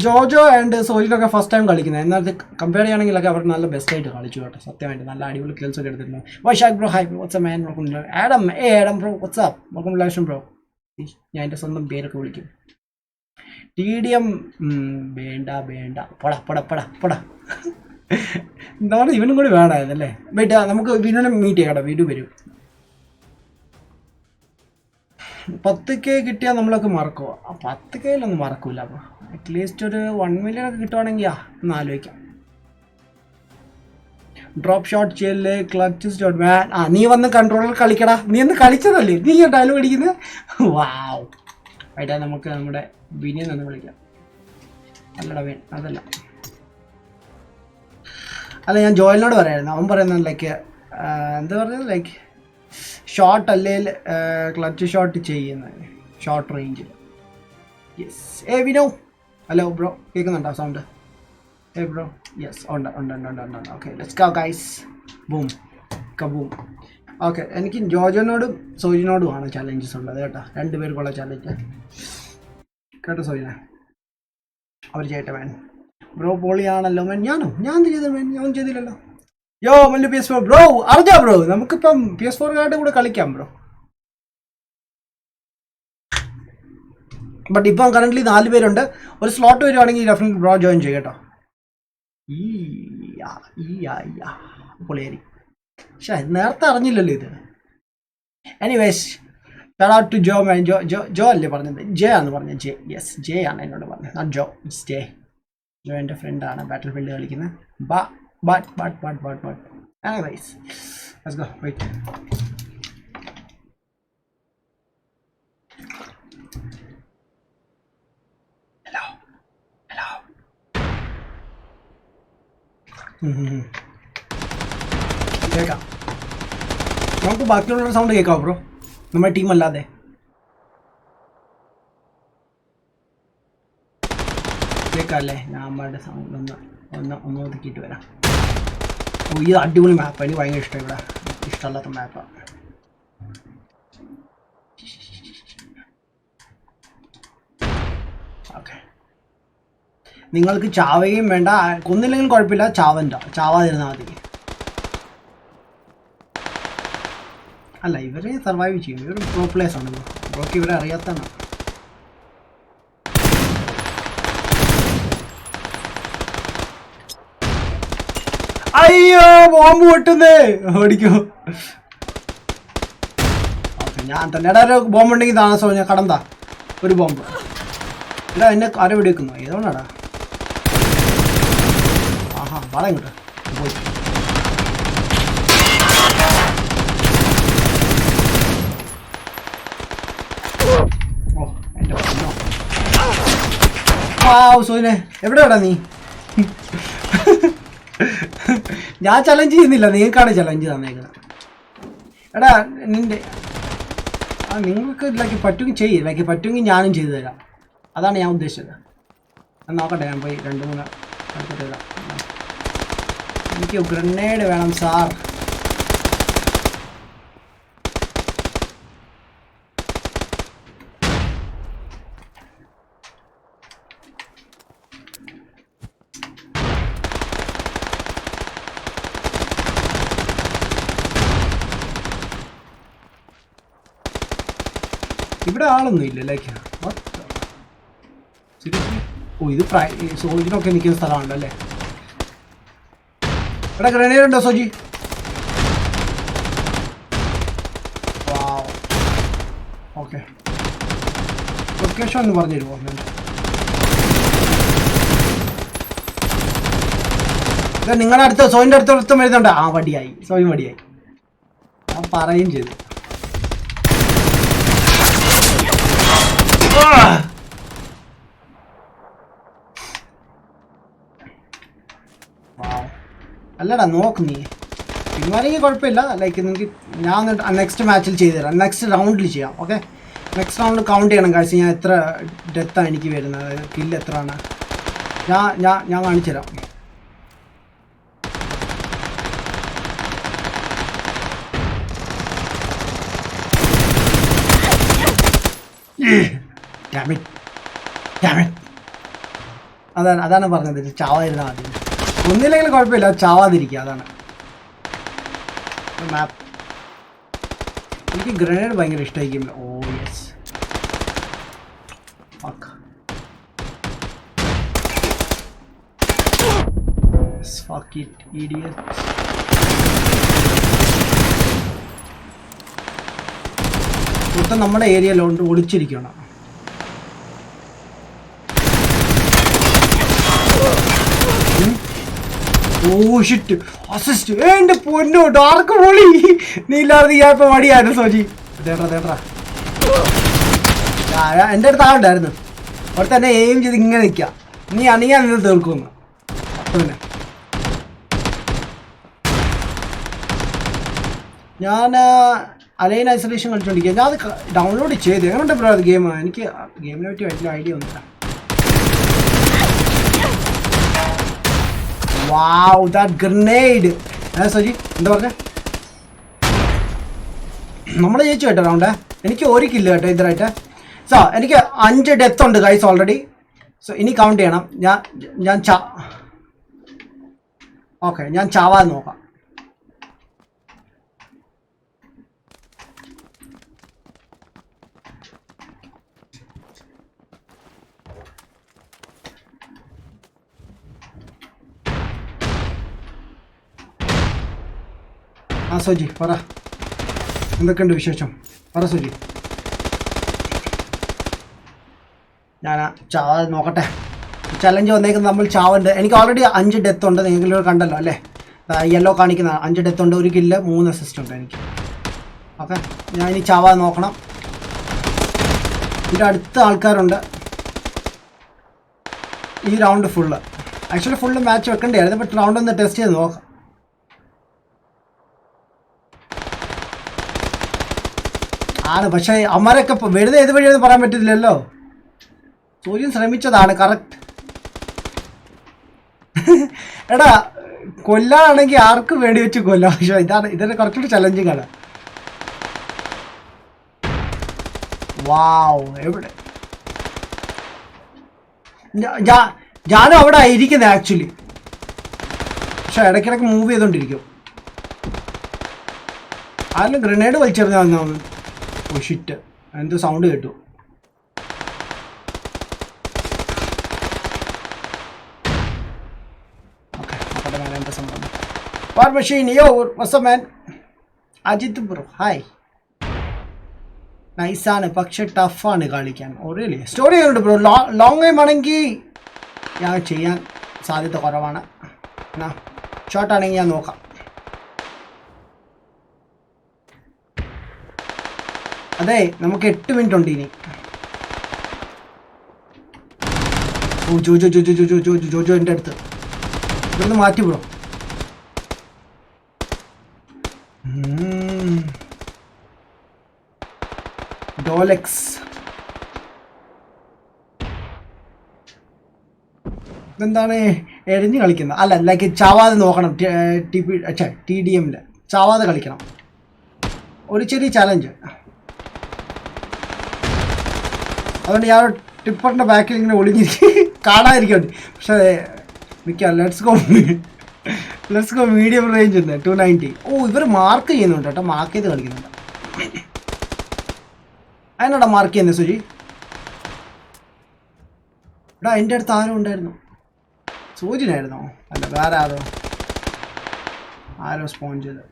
Jojo and സോജിനൊക്കെ ഫസ്റ്റ് ടൈം കളിക്കുന്നത്. എന്നാൽ കമ്പയർ ചെയ്യുകയാണെങ്കിലൊക്കെ അവർ നല്ല ബെസ്റ്റായിട്ട് കളിച്ചു കേട്ടോ, സത്യമായിട്ട് നല്ല അടിപൊളി കിൽസ് ഒക്കെ എടുത്തിട്ടുണ്ട്. Vaishakh bro hi, what's up man, welcome. Adam bro what's up, welcome Lashan bro. ഞാൻ എൻ്റെ സ്വന്തം പേരൊക്കെ വിളിക്കും. TDM വേണ്ട പൊടാ എന്താണ് ഇവനും കൂടി വേണമായിരുന്നല്ലേ. ബേട്ടാ നമുക്ക് വീടിനെ മീറ്റ് ചെയ്യാം കേട്ടോ, വീഡിയോ വരും. 10K കിട്ടിയാൽ നമ്മളൊക്കെ മറക്കുമോ? 10Kയിലൊന്നും മറക്കൂല. അപ്പോൾ അറ്റ്ലീസ്റ്റ് ഒരു 1 million ഒക്കെ കിട്ടുവാണെങ്കിൽ ഒന്ന് ആലോചിക്കാം. ഡ്രോപ്പ് ഷോട്ട് ചെയ്യല്ലേ, ക്ലച്ച് ഷോട്ട് മാൻ. നീ വന്ന് കൺട്രോളർ കളിക്കടാ. നീ ഒന്ന് കളിച്ചതല്ലേ, നീ ഡയലോഗ് അടിക്കുന്നത്. വാവ്. ആയിട്ടാ നമുക്ക് നമ്മുടെ ബിനിയെ നിന്ന് വിളിക്കാം. അല്ലടാ വേൻ അതല്ല. അല്ല ഞാൻ ജോയലിനോട് പറയായിരുന്നു, അവൻ പറയുന്നത് ലൈക്ക് എന്താ പറയുന്നത്, ലൈക്ക് ഷോർട്ട് അല്ലെങ്കിൽ ക്ലച്ച് ഷോട്ട് ചെയ്യുന്നത്, ഷോർട്ട് റേഞ്ചിൽ. യെസ്. വിനോ ഹലോ ബ്രോ, കേൾക്കുന്നുണ്ടോ സൗണ്ട്? ബ്രോ യെസ് ഉണ്ട്. Okay let's go guys. Boom kaboom. Okay, എനിക്ക് ജോജനോടും സോജിനോടുമാണ് ചലഞ്ചസ് ഉള്ളത് കേട്ടോ, രണ്ടുപേർക്കുള്ള ചലഞ്ച് കേട്ടോ. സോജിന അവർ ചെയ്യട്ടെ മാൻ. ബ്രോ പൊളിയാണല്ലോ മാൻ. ഞാൻ ചെയ്ത മാൻ, ഞാൻ ചെയ്തില്ലല്ലോ. യോ മല്ലു PS4 ബ്രോ, അറിഞ്ഞോ ബ്രോ? നമുക്കിപ്പം PS4 കാരുടെ കൂടെ കളിക്കാം ബ്രോ. ബട്ട് ഇപ്പം കറൻ്റ്ലി 4 പേരുണ്ട്. ഒരു സ്ലോട്ട് വരുവാണെങ്കിൽ ഡെഫിനറ്റ് ബ്രോ ജോയിൻ ചെയ്യും കേട്ടോ. പൊളിയാരി. പക്ഷേ നേരത്തെ അറിഞ്ഞില്ലല്ലോ ഇത്. എനിവേസ് ഷൗട്ട് ഔട്ട് ടു ജോ മാൻ. ജോ അല്ലേ പറഞ്ഞത്? ജെ ആണ് പറഞ്ഞത്. യെസ് ജെ ആണ് എന്നോട് പറഞ്ഞത്, not Jo. It's J. Jo എൻ്റെ ഫ്രണ്ടാണ്, ബാറ്റിൽ ഫീൽഡ് കളിക്കുന്നത്. But anyways let's go. Wait. Hello കേൾക്കാം. നമുക്ക് ബാക്കിയുള്ള സൗണ്ട് കേൾക്കാം ബ്രോ, നമ്മുടെ ടീം അല്ലാതെ. കേൾക്കാമല്ലേ? ഞാൻ അമ്മയുടെ സൗണ്ട് ഒന്ന് ഒതുക്കിയിട്ട് വരാം. ഓ, ഇത് അടിപൊളി മാപ്പാണ്, എനിക്ക് ഭയങ്കര ഇഷ്ടം. ഇവിടെ ഇഷ്ടമല്ലാത്ത മാപ്പാണ്. ഓക്കെ, നിങ്ങൾക്ക് ചാവുകയും വേണ്ട, കൊന്നില്ലെങ്കിലും കുഴപ്പമില്ല, ചാവാതിരുന്നാൽ മതി. അല്ല, ഇവരെ സർവൈവ് ചെയ്യും, ഇവർ പ്രോ പ്ലേയേഴ്സ് ആണ്. ബ്രോക്ക് ഇവരെ അറിയാത്തതാണ്. അയ്യോ, ബോംബ് പൊട്ടുന്നേ, ഓടിക്കോ. ഓക്കെ, ഞാൻ തന്നെ. എടാ, ഒരു ബോംബ് ഉണ്ടെങ്കിൽ താമസം ഞാൻ കടന്താ ഒരു ബോംബ്. എടാ, എന്നെ ആരെ വെടിവെക്കുന്നു? ഏതോന്നാടാ? ആഹാ, വള ഇങ്ങോട്ട് പോയി. ഓ, എൻ്റെ പൊന്നോ. സോനെ എവിടെയാടാ നീ? ഞാൻ ചലഞ്ച് ചെയ്യുന്നില്ല, നിങ്ങൾക്കാണ് ചലഞ്ച് തന്നേക്കുന്നത്. എടാ നിൻ്റെ നിങ്ങൾക്ക് ലൈക്ക് പറ്റുമെങ്കിൽ ചെയ്യ്, ലൈക്ക് പറ്റുമെങ്കിൽ ഞാനും ചെയ്തു തരാം. അതാണ് ഞാൻ ഉദ്ദേശിച്ചത്. നോക്കട്ടെ, ഞാൻ പോയി 2-3 എടുത്തിട്ട് തരാം. എനിക്ക് ഗ്രനേഡ് വേണം സാർ. ഇവിടെ ആളൊന്നും ഇല്ല ലൈക്ക്. ഓ, ഇത് സോജിനൊക്കെ നിൽക്കുന്ന സ്ഥലമാണല്ലേ. ഇവിടെ ഗ്രനേഡ് ഉണ്ടോ സോജി? ഓക്കെ, ലൊക്കേഷൻ ഒന്ന് പറഞ്ഞു തരുമോ? ഇത് നിങ്ങളുടെ അടുത്ത്, സോയിൻ്റെ അടുത്ത് വരുന്നുണ്ട്. ആ, വടിയായി, സോയി വടിയായി. ഞാൻ പറയുകയും ചെയ്തു. അല്ലടാ, നോക്ക് നീ പിന്മാരെങ്കിൽ കുഴപ്പമില്ല. ലൈക്ക് നിങ്ങൾക്ക് ഞാൻ നെക്സ്റ്റ് മാച്ചിൽ ചെയ്തു തരാം, നെക്സ്റ്റ് റൗണ്ടിൽ ചെയ്യാം. ഓക്കെ, നെക്സ്റ്റ് റൗണ്ടിൽ കൗണ്ട് ചെയ്യണം കാഴ്ച. ഞാൻ എത്ര ഡെത്താണ് എനിക്ക് വരുന്നത്, കില്ല് എത്രയാണ് ഞാൻ കാണിച്ചു തരാം. അതാണ് പറഞ്ഞത്, ചാവാതിരുന്നാൽ മതി. ഒന്നില്ലെങ്കിൽ കുഴപ്പമില്ല, ചാവാതിരിക്കുക, അതാണ് മാപ്പ്. എനിക്ക് ഗ്രനേഡ് ഭയങ്കര ഇഷ്ടമായിരിക്കും. Oh yes, fuck it, idiot. മൊത്തം നമ്മുടെ ഏരിയയിലോണ്ട് ഒളിച്ചിരിക്കണം. Oh shit, assist. എൻ്റെ പൊന്നോ, ഡാർക്ക് പൊളി. നീ ഇല്ലാതെ ഞാൻ ഇപ്പം മടിയായിരുന്നു സോജി. തേട്ടാ എൻ്റെ അടുത്ത് ആളുണ്ടായിരുന്നു, അവിടെ തന്നെ എയിം ചെയ്ത് ഇങ്ങനെ നിൽക്കുക. നീ അണിയാൻ നിന്ന് തീർക്കുമെന്ന്. പിന്നെ ഞാൻ അലൈൻ ഐസൊലേഷൻ കളിച്ചോണ്ടിരിക്കുക. ഞാൻ അത് ഡൗൺലോഡ് ചെയ്ത്. എങ്ങനെയുണ്ട് ബ്രോ അത് ഗെയിം? എനിക്ക് ഗെയിമിനെ പറ്റി വലിയ ഐഡിയ ഒന്നുമില്ല. വാവ്, ദാറ്റ് ഗ്രനേഡ്. സോജി എന്താ പറഞ്ഞ? നമ്മൾ ജയിച്ചു കേട്ടോ റൗണ്ട്. എനിക്ക് ഒരു കില്ല് കേട്ടോ ഇതായിട്ട്. സോ എനിക്ക് 5 ഡെത്ത് ഉണ്ട് ഗൈസ് ഓൾറെഡി. സോ ഇനി കൗണ്ട് ചെയ്യണം. ഞാൻ ഓക്കെ, ഞാൻ ചാവാൻ നോക്കാം. സോജി പറ, എന്തൊക്കെയുണ്ട് വിശേഷം? പറ സോജി. ഞാൻ ചാവാതെ നോക്കട്ടെ. ചലഞ്ച് വന്നേക്കുന്നത് നമ്മൾ ചാവുണ്ട്. എനിക്ക് ഓൾറെഡി 5 ഡെത്ത് ഉണ്ട്. നിങ്ങൾ കണ്ടല്ലോ അല്ലേ, യെല്ലോ കാണിക്കുന്ന 5 ഡെത്ത് ഉണ്ട്, 1 കില്ല് 3 അസിസ്റ്റ് ഉണ്ട് എനിക്ക്. ഓക്കെ, ഞാൻ ഇനി ചാവാതെ നോക്കണം. ഇതിൻ്റെ അടുത്ത ആൾക്കാരുണ്ട്. ഈ round full actually full match വെക്കേണ്ടിയായിരുന്നു, ബട്ട് റൗണ്ട് ഒന്ന് ടെസ്റ്റ് ചെയ്ത് നോക്കാം. ആണ്, പക്ഷേ അമ്മരൊക്കെ വെറുതെ ഏത് വഴിയൊന്നും പറയാൻ പറ്റില്ലല്ലോ. സൂര്യൻ ശ്രമിച്ചതാണ് കറക്റ്റ്. എടാ കൊല്ലാണെങ്കിൽ ആർക്കും വേണ്ടി വെച്ച് കൊല്ലാം. പക്ഷേ ഇതാണ് കുറച്ചുകൂടി ചലഞ്ചിങ് ആണ്. വാവ്, എവിടെ ഞാനും അവിടെ ഇരിക്കുന്നത് ആക്ച്വലി. പക്ഷെ ഇടയ്ക്കിടയ്ക്ക് മൂവ് ചെയ്തോണ്ടിരിക്കും. ആരെങ്കിലും ഗ്രനേഡ് വലിച്ചെറിഞ്ഞാൽ ഷിറ്റ്, എന്തോ സൗണ്ട് കേട്ടു. ഓക്കെ, എന്താ സംഭവം? War machine, yo what's up man? Ajith bro hi. നൈസാണ്, പക്ഷെ ടഫാണ് കളിക്കാൻ. ഓറിയലി സ്റ്റോറി ചെയ്യുന്നുണ്ട് ബ്രോ. ലോങ് ഗെയിം ആണെങ്കിൽ ഞാൻ ചെയ്യാൻ സാധ്യത കുറവാണ്. എന്നാ ഷോർട്ടാണെങ്കിൽ ഞാൻ നോക്കാം. അതെ, നമുക്ക് 8 മിനിറ്റ് ഉണ്ട് ഇനി. ഓ ജോജോ എൻ്റെ അടുത്ത്. ഇവിടുന്ന് മാറ്റി ബ്രോ. ഡോലെക്സ് ഇതെന്താണ് എഴിഞ്ഞ് കളിക്കുന്നത്? അല്ല, ലൈക്ക് ചാവാതെ നോക്കണം. TDMല് ചാവാതെ കളിക്കണം. ഒരു ചെറിയ ചാലഞ്ച്. അതുകൊണ്ട് ഞാൻ ടിപ്പറിൻ്റെ ബാക്കിൽ ഇങ്ങനെ ഒളിഞ്ഞിരിക്കും, കാണാതിരിക്കും. പക്ഷേ ലെറ്റ്സ് ഗോ മീഡിയം റേഞ്ച് ഉണ്ട് 290. ഓ, ഇവർ മാർക്ക് ചെയ്യുന്നുണ്ട് കേട്ടോ, മാർക്ക് ചെയ്ത് കളിക്കുന്നുണ്ട്. അതിനാടാ മാർക്ക് ചെയ്യുന്നത് സുജി? എടാ എൻ്റെ അടുത്ത് ആരും ഉണ്ടായിരുന്നു. സൂചിനായിരുന്നോ? അല്ല, വേറെ ആരോ സ്പോൺ ചെയ്ത്.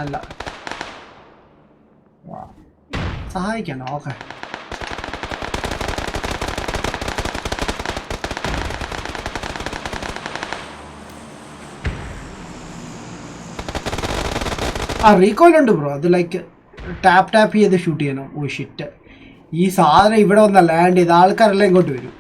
അല്ല, സഹായിക്കണ്ടോ? ഓക്കെ, റീകോയിലുണ്ട് ബ്രോ. അത് ലൈക്ക് ടാപ്പ് ചെയ്ത് ഷൂട്ട് ചെയ്യണം. ഓ ഷിറ്റ്, ഈ സാധനം ഇവിടെ വന്ന ലാൻഡ് ചെയ്ത് ആൾക്കാരെല്ലാം ഇങ്ങോട്ട് വരും.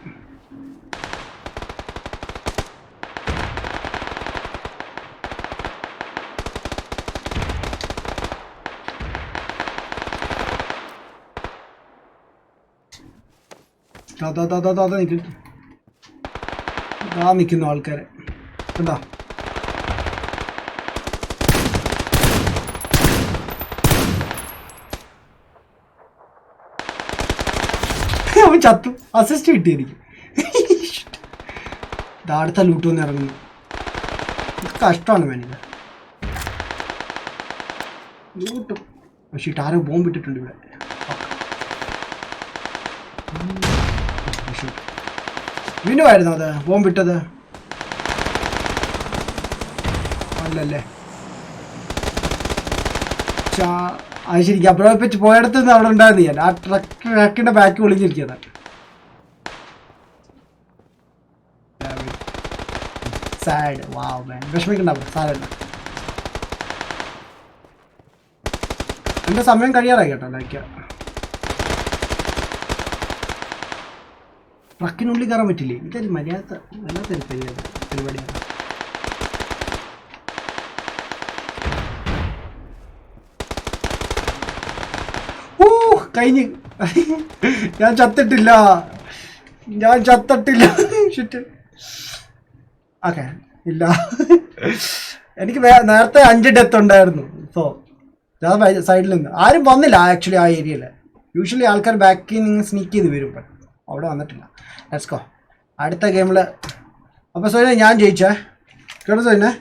നിൽക്കുന്നു ആൾക്കാരെ എന്താ? അവൻ ചത്തു. അസിസ്റ്റ് കിട്ടിയിരിക്കും. അടുത്ത ലൂട്ട് വന്ന് ഇറങ്ങുന്നു. കഷ്ടമാണ് വേണിത് ലൂട്ടും. പക്ഷേ ആരോ ബോംബ് ഇട്ടിട്ടുണ്ട് ഇവിടെ. വിനു ആയിരുന്നു അത് ബോംബ് ഇട്ടത്? അല്ലല്ലേ, അത് ശരിക്കും അപ്പുറം വെച്ച് പോയടത്ത് നിന്ന് അവിടെ ഉണ്ടായിരുന്നു ഞാൻ. ആ ട്രക്കിന്റെ ബാക്ക് ഒളിഞ്ഞിരിക്കുന്നത്. സാഡ്. വാവ് മാൻ, വിഷമിക്കണ്ടാവും. സാരല്ല, എന്റെ സമയം കഴിയാറായി കേട്ടോ. ലൈക്ക് ട്രക്കിനുള്ളിൽ കയറാൻ പറ്റില്ലേ? ഇതൊരു വല്ലാത്തൊരു പരിപാടിയാണ്. കഴിഞ്ഞ് ഞാൻ ചത്തിട്ടില്ല. ഷിറ്റ്. ഓക്കെ, ഇല്ല, എനിക്ക് നേരത്തെ 5 ഡെത്ത് ഉണ്ടായിരുന്നു. സോ സൈഡിൽ നിന്ന് ആരും വന്നില്ല ആക്ച്വലി ആ ഏരിയയിൽ. യൂഷ്വലി ആൾക്കാർ ബാക്കിൽ നിന്ന് സ്നീക്ക് ചെയ്ത് വരും, ബട്ട് അവിടെ വന്നിട്ടില്ല. ലെറ്റ്സ് ഗോ അടുത്ത ഗെയിമിൽ. അപ്പോൾ സോയിനെ ഞാൻ ജയിച്ചേ കേട്ടോ സോയിനെ.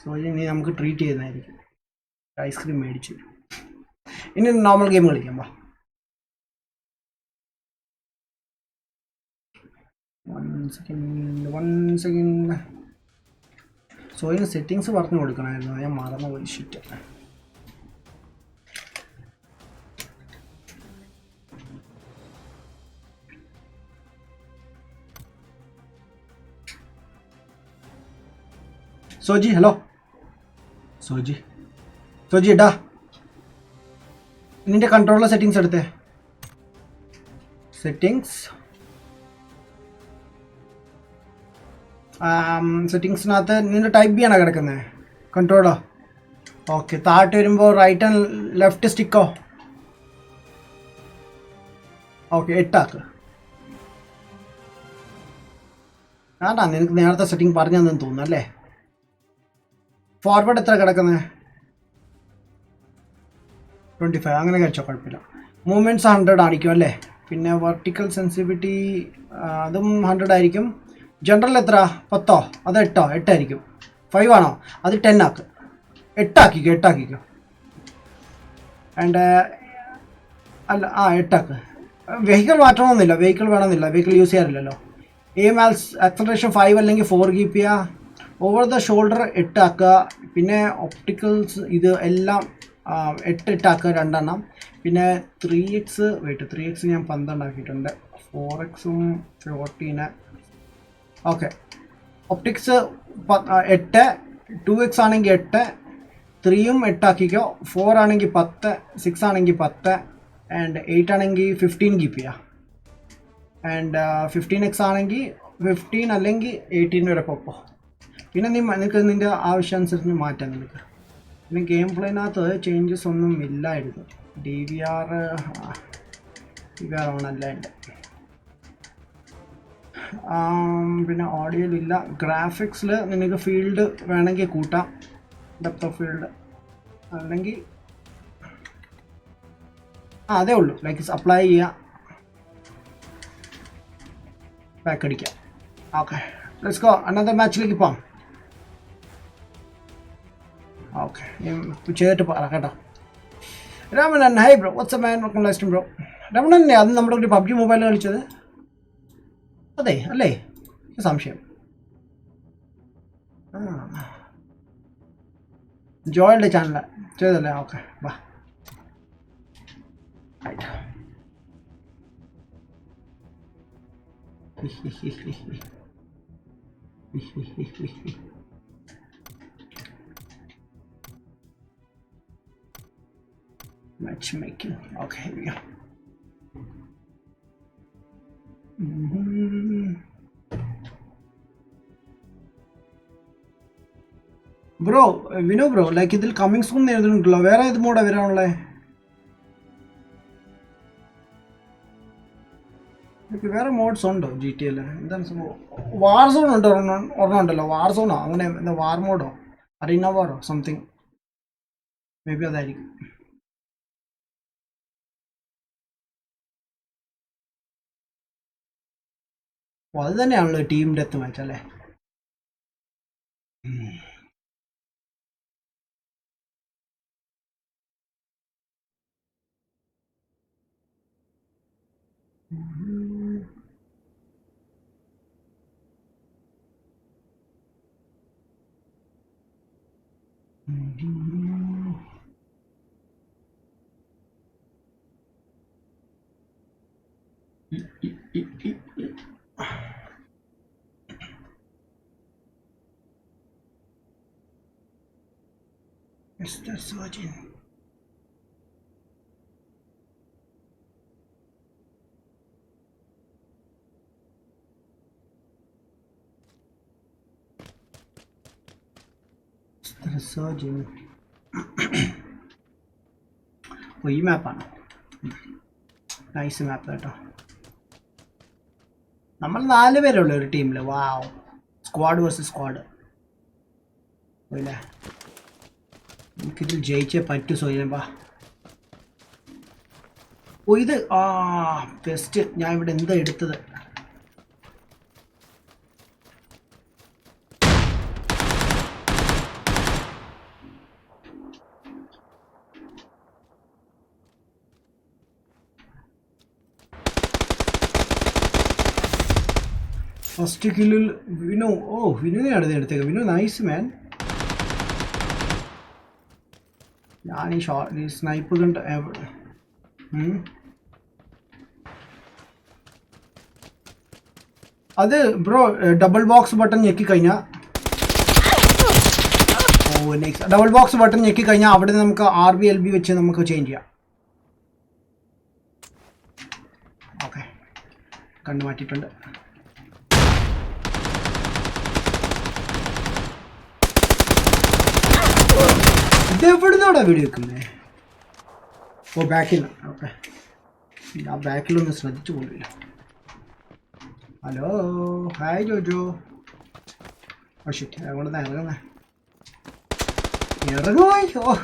സോയിനെ ഇനി നമുക്ക് ട്രീറ്റ് ചെയ്യുന്നതായിരിക്കും. ഐസ്ക്രീം മേടിച്ചു. ഇനി നോർമൽ ഗെയിം കളിക്കാം. വാ. 1 സെക്കൻഡ്. സോയിന് സെറ്റിങ്സ് പറഞ്ഞു കൊടുക്കണമായിരുന്നു, ഞാൻ മറന്നു പോയി. ഷിറ്റ്. സോജി ഹലോ. സോജി ഏട്ടാ നിന്റെ കൺട്രോളർ സെറ്റിങ്സ് എടുത്തേ. സെറ്റിങ്സിനകത്ത് നിന്റെ ടൈപ്പ് ചെയ്യാനാണ് കിടക്കുന്നത് കൺട്രോളർ. ഓക്കെ, താഴോട്ട് വരുമ്പോൾ റൈറ്റ് ആൻഡ് ലെഫ്റ്റ് സ്റ്റിക്കോ. ഓക്കെ 8 ആക്ക്. ആടാ നിനക്ക് നേരത്തെ സെറ്റിംഗ് പറഞ്ഞതെന്ന് തോന്നുന്നു അല്ലേ. ഫോർവേഡ് എത്ര കിടക്കുന്നത്? 25. അങ്ങനെ കഴിച്ചോ, കുഴപ്പമില്ല. മൂവ്മെൻറ്റ്സ് 100 ആയിരിക്കും അല്ലേ. പിന്നെ വെർട്ടിക്കൽ സെൻസിറ്റിവിറ്റി അതും 100 ആയിരിക്കും. ജനറൽ എത്ര? 10 അത് 8 ആയിരിക്കും. 5 ആണോ? അത് 10 ആക്ക്. 8 ആക്കിക്കോ. ആൻഡ് അല്ല 8 ആക്ക്. വെഹിക്കിൾ മാറ്റണമെന്നില്ല, വെഹിക്കിൾ വേണമെന്നില്ല, വെഹിക്കിൾ യൂസ് ചെയ്യാറില്ലല്ലോ. എയിം ആക്സലറേഷൻ 5 അല്ലെങ്കിൽ 4 കീപ്പ് ചെയ്യുക. ഓവർ ദ ഷോൾഡർ 8 ആക്കുക. പിന്നെ ഒപ്റ്റിക്കൽസ് ഇത് എല്ലാം 8 ആക്കുക 2 എണ്ണം. പിന്നെ 3x 3x ഞാൻ 12 ആക്കിയിട്ടുണ്ട്. 4xും 14. ഓക്കെ, ഒപ്റ്റിക്സ് 8, 2x ആണെങ്കിൽ 8, 3യും 8 ആക്കിക്കോ. 4 ആണെങ്കിൽ 10, 6 ആണെങ്കിൽ 10, ആൻഡ് 8 ആണെങ്കിൽ 15 കീപ്പ് ചെയ്യുക. ആൻഡ് 15x ആണെങ്കിൽ 15 അല്ലെങ്കിൽ 18 വരെ പോക്കോ. പിന്നെ നിനക്ക് നിൻ്റെ ആവശ്യമനുസരിച്ച് മാറ്റാം നിനക്ക്. പിന്നെ ഗെയിം പ്ലേനകത്ത് ചേഞ്ചസ് ഒന്നും ഇല്ലായിരുന്നു. ഡി വി ആർ ഓണല്ല എൻ്റെ. പിന്നെ ഓഡിയോയിലില്ല. ഗ്രാഫിക്സിൽ നിനക്ക് ഫീൽഡ് വേണമെങ്കിൽ കൂട്ടാം, ഡെപ്ത് ഓഫ് ഫീൽഡ്. അല്ലെങ്കിൽ അതേ ഉള്ളൂ, ലൈക്ക് അപ്ലൈ ചെയ്യുക, ബാക്ക് അടിക്കാം. ഓക്കെ ലെറ്റ്സ് ഗോ അനദർ മാച്ചിലേക്ക് പോവാം. ഓക്കെ ചെയ്തിട്ട് പറ കേട്ടോ. Ramanan hi bro, what's up man, welcome live stream bro. രമണനെ അത് നമ്മുടെ ഒരു PUBG മൊബൈലിൽ കളിച്ചത് അതെ അല്ലേ? സംശയം. ജോയുടെ ചാനൽ ചെയ്തല്ലേ? ഓക്കെ വാ. Matchmaking. Okay, here we go. Bro Vino bro, like ഇതിൽ കമ്മിങ് സൂൺ എഴുതുന്നുണ്ടല്ലോ. വേറെ ഏത് മോഡാണ് വരാനുള്ളത്? വേറെ മോഡ്സ് ഉണ്ടോ GTA-യിൽ? എന്താണ് സംഭവം? വാർ സോൺ ഉണ്ട്, ഒരെണ്ണം ഉണ്ടല്ലോ. വാർ സോണോ അങ്ങനെ എന്താ, വാർ മോഡോ അറീന വാറോ സംതിങ്. മേ ബി അതായിരിക്കും. അത് തന്നെയാണല്ലോ ടീം ഡെത്ത് മാച്ച് അല്ലേ? Mr. Surgeon. Mr. Surgeon. ഓ ഈ മാപ്പാണ്. നൈസ് മാപ്പ് കേട്ടോ. നമ്മൾ 4 പേരുള്ളൂ ഒരു ടീമിൽ. വാവ്, സ്ക്വാഡ് വേഴ്സസ് സ്ക്വാഡ്. പോയില്ലേ? നമുക്കിതിൽ ജയിച്ചേ പറ്റൂ സോയിനെ വാ. ഓ ഇത് ബെസ്റ്റ്. ഞാൻ ഇവിടെ എന്താ എടുത്തത്? ഫസ്റ്റ് കില്ലിൽ വിനു. ഓ വിനുവിനെയാണ് എടുത്തേക്ക്. Vinu nice man. ഞാൻ ഈ സ്നൈപ്പ് കണ്ട് അത് ബ്രോ ഡബിൾ ബോക്സ് ബട്ടൺ ഞെക്കി കഴിഞ്ഞാൽ നെക്സ്റ്റ് ഡബിൾ ബോക്സ് ബട്ടൺ ഞെക്കി കഴിഞ്ഞാൽ അവിടെ നമുക്ക് RB LB വെച്ച് നമുക്ക് ചേഞ്ച് ചെയ്യാം. ഓക്കെ കണ്ണു മാറ്റിയിട്ടുണ്ട്. ഇതെവിടുന്നാടാ വീഡിയോ വെക്കുന്നത്? ഓ ബാക്കിൽ. ഓക്കെ ആ ബാക്കിലൊന്നും ശ്രദ്ധിച്ചു പോകില്ല. Hello hi Jojo. Oh shit അങ്ങോട്ട് ഇറങ്ങുന്നേ ഇറങ്ങുമായി. ഓ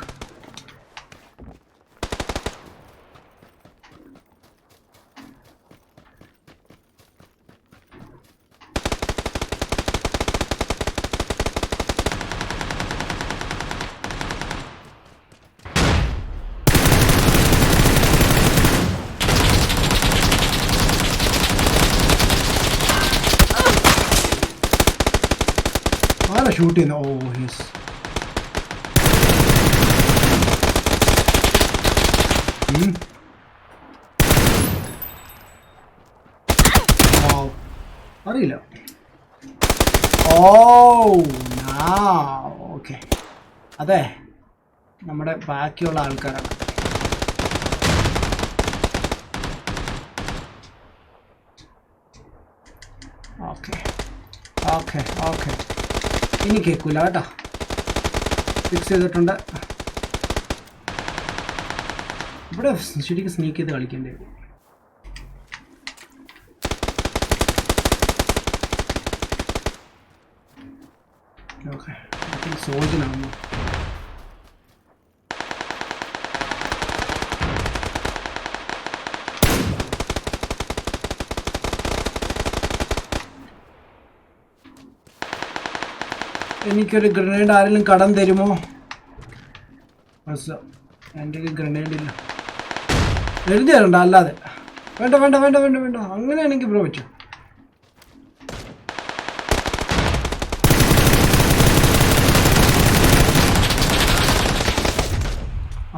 ആരാ ഷൂട്ട് ചെയ്യുന്നത്? Oh yes. അറിയില്ല. ഓ ഓക്കെ അതെ നമ്മുടെ ബാക്കിയുള്ള ആൾക്കാരാണ്. ഓക്കെ ഓക്കെ ഓക്കെ ഇനി കേൾക്കൂല കേട്ടോ. ഫിക്സ് ചെയ്തിട്ടുണ്ട്. ഇവിടെ ശരിക്കും സ്നീക്ക് ചെയ്ത് കളിക്കേണ്ടി വരും. ഓക്കെ സോൾജിനാണ്. എനിക്കൊരു ഗ്രനേഡ് ആരെങ്കിലും കടം തരുമോ? എൻ്റെ കയ്യിൽ ഗ്രനേഡ് ഇല്ല. എഴുതി തരണ്ട അല്ലാതെ. വേണ്ട വേണ്ട വേണ്ട വേണ്ട വേണ്ട അങ്ങനെയാണെങ്കിൽ ബ്രോ പറ്റും.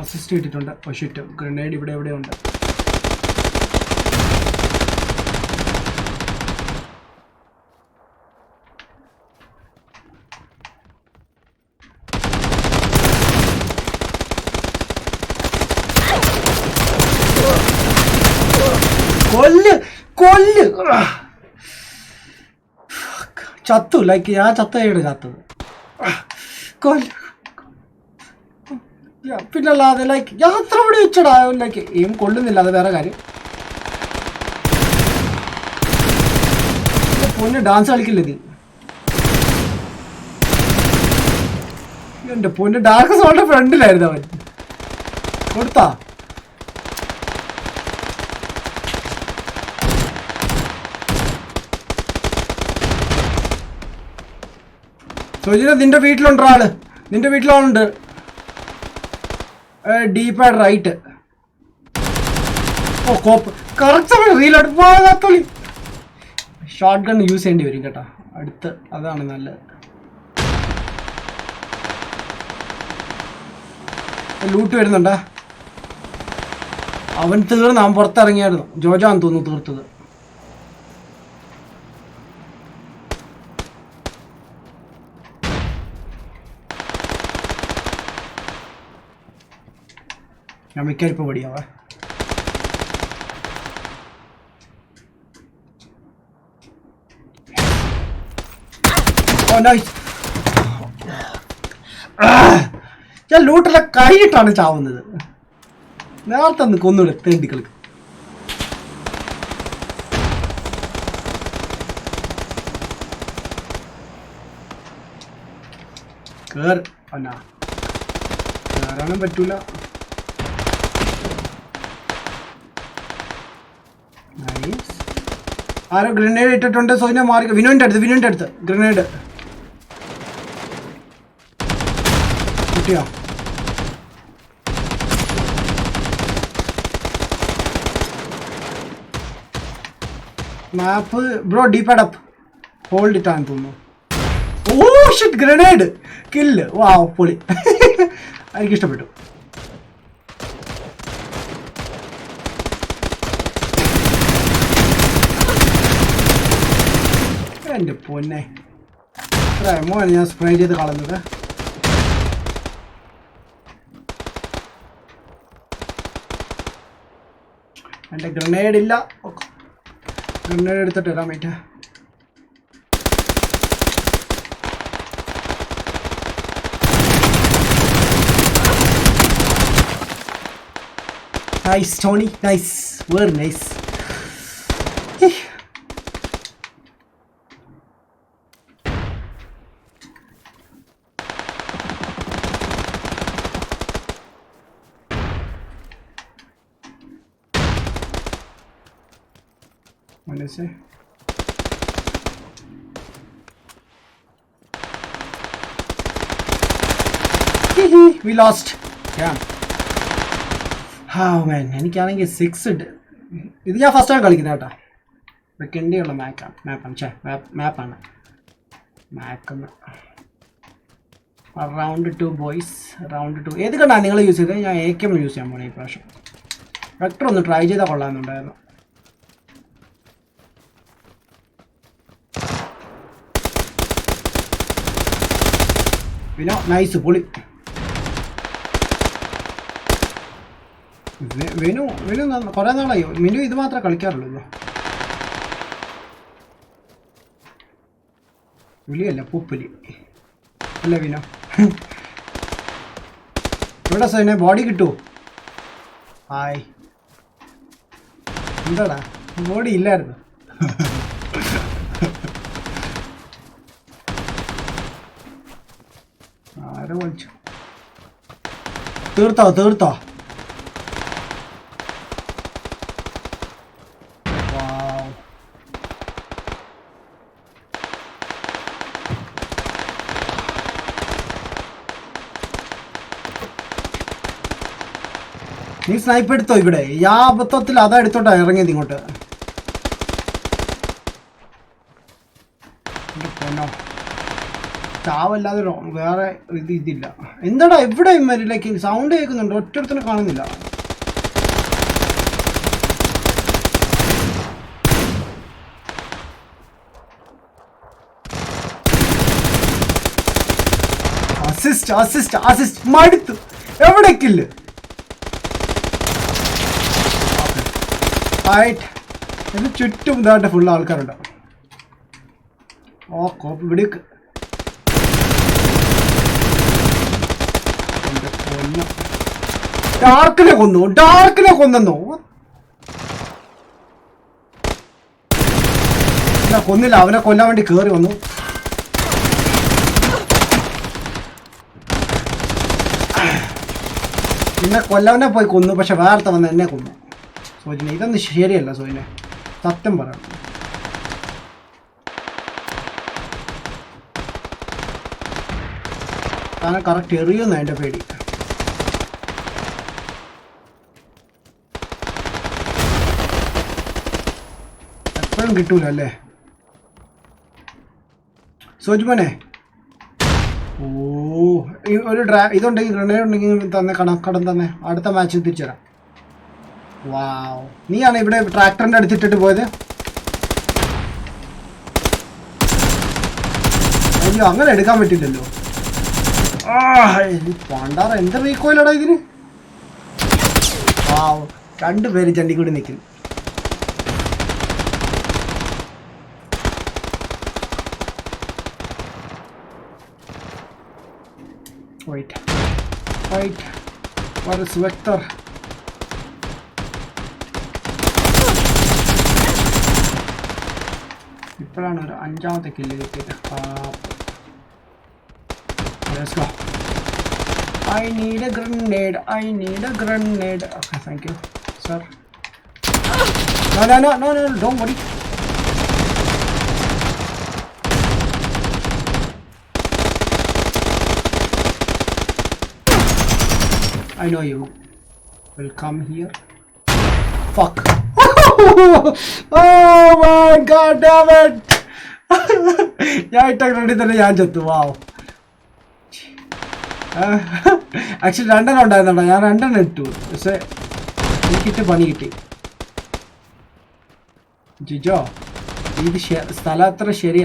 അസിസ്റ്റ് കിട്ടിയിട്ടുണ്ട്. പക്ഷേ ഗ്രനേഡ് ഇവിടെ എവിടെയുണ്ട്. കൊല്ല് കൊല്ല് ചത്തു. ലൈക്ക് ഞാൻ ചത്തയുടെ ചത്തത്. കൊല്ല് പിന്നല്ലാതെ ലൈക്ക് യാത്ര ഇവിടെ വെച്ചടാ. ലൈക്ക് ഏം കൊള്ളുന്നില്ല, അത് വേറെ കാര്യം. പൊന്ന് ഡാൻസ് കളിക്കില്ല ഇത്. എൻ്റെ പൊന്ന് ഡാർക്ക് സോളിന്റെ ഫ്രണ്ടിലായിരുന്നു അവൻ. കൊടുത്താ സോജിന നിന്റെ വീട്ടിലുണ്ടോ ആള്? നിന്റെ വീട്ടിലാളുണ്ട്. ഡീപ്പായിട്ട് റൈറ്റ്. ഓ കോപ്പ് കറക്റ്റ് റീൽ അടുപ്പാകാത്തോളി. ഷോർട്ട് ഗൺ യൂസ് ചെയ്യേണ്ടി വരും കേട്ടോ അടുത്ത്. അതാണ് നല്ലത്. ലൂട്ട് വരുന്നുണ്ടാ. അവൻ തീർന്ന്. അവൻ പുറത്തിറങ്ങിയായിരുന്നു. ജോജാന്ന് തോന്നുന്നു തീർത്തത്. ഞാൻ മിക്കപ്പോൾ പടിയാവേ. ഞാൻ ലൂട്ടെല്ലാം കൈയിട്ടാണ് ചാവുന്നത്. നേരത്തെ ഒന്ന് കൊന്നൂടെ തേണ്ടിക്കളക്ക്. കേറ്. കയറാനും പറ്റൂല. ആരോ ഗ്രനേഡ് ഇട്ടിട്ടുണ്ട്. സോയിനെ മാറി. വിനുവിൻ്റെ അടുത്ത് ഗ്രനേഡ് കിട്ടിയോ? Map bro d-pad up hold ഇട്ടാന്ന് തോന്നുന്നു. Oh shit grenade kill. Wow പൊളി. എനിക്കിഷ്ടപ്പെട്ടു. എൻ്റെ പൊന്നെ ഇത്ര എമോയാണ് ഞാൻ സ്പ്രേ ചെയ്ത് കളഞ്ഞത്. എൻ്റെ ഗ്രനേഡ് ഇല്ല. ഗ്രനേഡ് എടുത്തിട്ട് ഇടാൻ പറ്റാ. Nice Tony, nice, very nice. What is it? We lost. Yeah. Oh man, എനിക്കാണെങ്കിൽ 6 ഉണ്ട്. ഇത് ഞാൻ ഫസ്റ്റ് ആണ് കളിക്കുന്നത് കേട്ടോ. വെക്കേണ്ടിയുള്ള മാപ്പാണ്. Round 2 boys. റൗണ്ട് 2 ഏത് കണ്ടാണ് നിങ്ങൾ യൂസ് ചെയ്തത്? ഞാൻ AK യൂസ് ചെയ്യാൻ പോണേ ഈ പ്രാവശ്യം. വെക്ടർ ഒന്ന് ട്രൈ ചെയ്താൽ കൊള്ളാമെന്നുണ്ടായിരുന്നു. പിന്നെ നൈസ് പൊളി. വിനു കുറേ നാളായോ മിനു ഇത് മാത്രമേ കളിക്കാറുള്ളൂ. പുലിയല്ല പൂപ്പുലി അല്ല വിനു. ഇവിടെ സൈനെ ബോഡി കിട്ടുമോ? ഹായ് എന്താടാ ബോഡി ഇല്ലായിരുന്നു. ആരോ വിളിച്ചു. തീർത്തോ നീ സ്നൈപ്പ് എടുത്തോ? ഇവിടെ ഈ അബദ്ധത്തിൽ അതാ എടുത്തോട്ടാ ഇറങ്ങിയത് ഇങ്ങോട്ട്. ചാവല്ലാതെ വേറെ ഇതില്ല. എന്താടാ എവിടെ ഇമ്മരിലേക്ക് സൗണ്ട് കേൾക്കുന്നുണ്ട്, ഒറ്റടുത്തിനെ കാണുന്നില്ല. അസിസ്റ്റ് മടുത്തു. എവിടേക്കില്ല ഇത് ചുറ്റും ഇതായിട്ട് ഫുള്ള് ആൾക്കാരുണ്ടാവും. ഓ കോപ്പ് ഇവിടേക്ക് ഡാർക്കിനെ കൊന്നോ? കൊന്നില്ല, അവനെ കൊല്ലാൻ വേണ്ടി കേറി വന്നു. പിന്നെ കൊല്ലവനെ പോയി കൊന്നു, പക്ഷെ വേറെ വന്ന് എന്നെ കൊന്നു. സോജിനെ ഇതൊന്നും ശരിയല്ല. സോജിനെ സത്യം പറയണം. താനെ കറക്റ്റ് എറിയുന്ന എൻ്റെ പേടി. എപ്പോഴും കിട്ടൂല അല്ലേ സോജുമോനെ? ഓ ഈ ഒരു ഇതുണ്ടെങ്കിൽ ഗ്രനേഡ് ഉണ്ടെങ്കിൽ തന്നെ കടം തന്നെ. അടുത്ത മാച്ച് തിരിച്ചു തരാം. വാവ്, നീയാണ് ഇവിടെ ട്രാക്ടറിൻ്റെ അടുത്തിട്ടിട്ട് പോയത്? അയ്യോ അങ്ങനെ എടുക്കാൻ പറ്റില്ലല്ലോ. പണ്ടാറ എന്ത് റീക്കോയിലടാ ഇതിന്. വാവ്, 2 പേര് ചണ്ടി കൂടി നിൽക്കുന്നു. Wait, what is vector? ഇപ്പോഴാണ് ഒരു 5ാമത്തെ കില്ല് കിട്ടിയത്. Let's go. I need a grenade. I need a grenade. Okay, thank you, sir. No, don't worry. I know you will come here. Fuck. Oh my god, damn it. Yeah, I took ready the Yanjatu. Wow. Actually, London or Diana, I am London too. Say, look at the bunny. Jijo, this Salatra Sherry.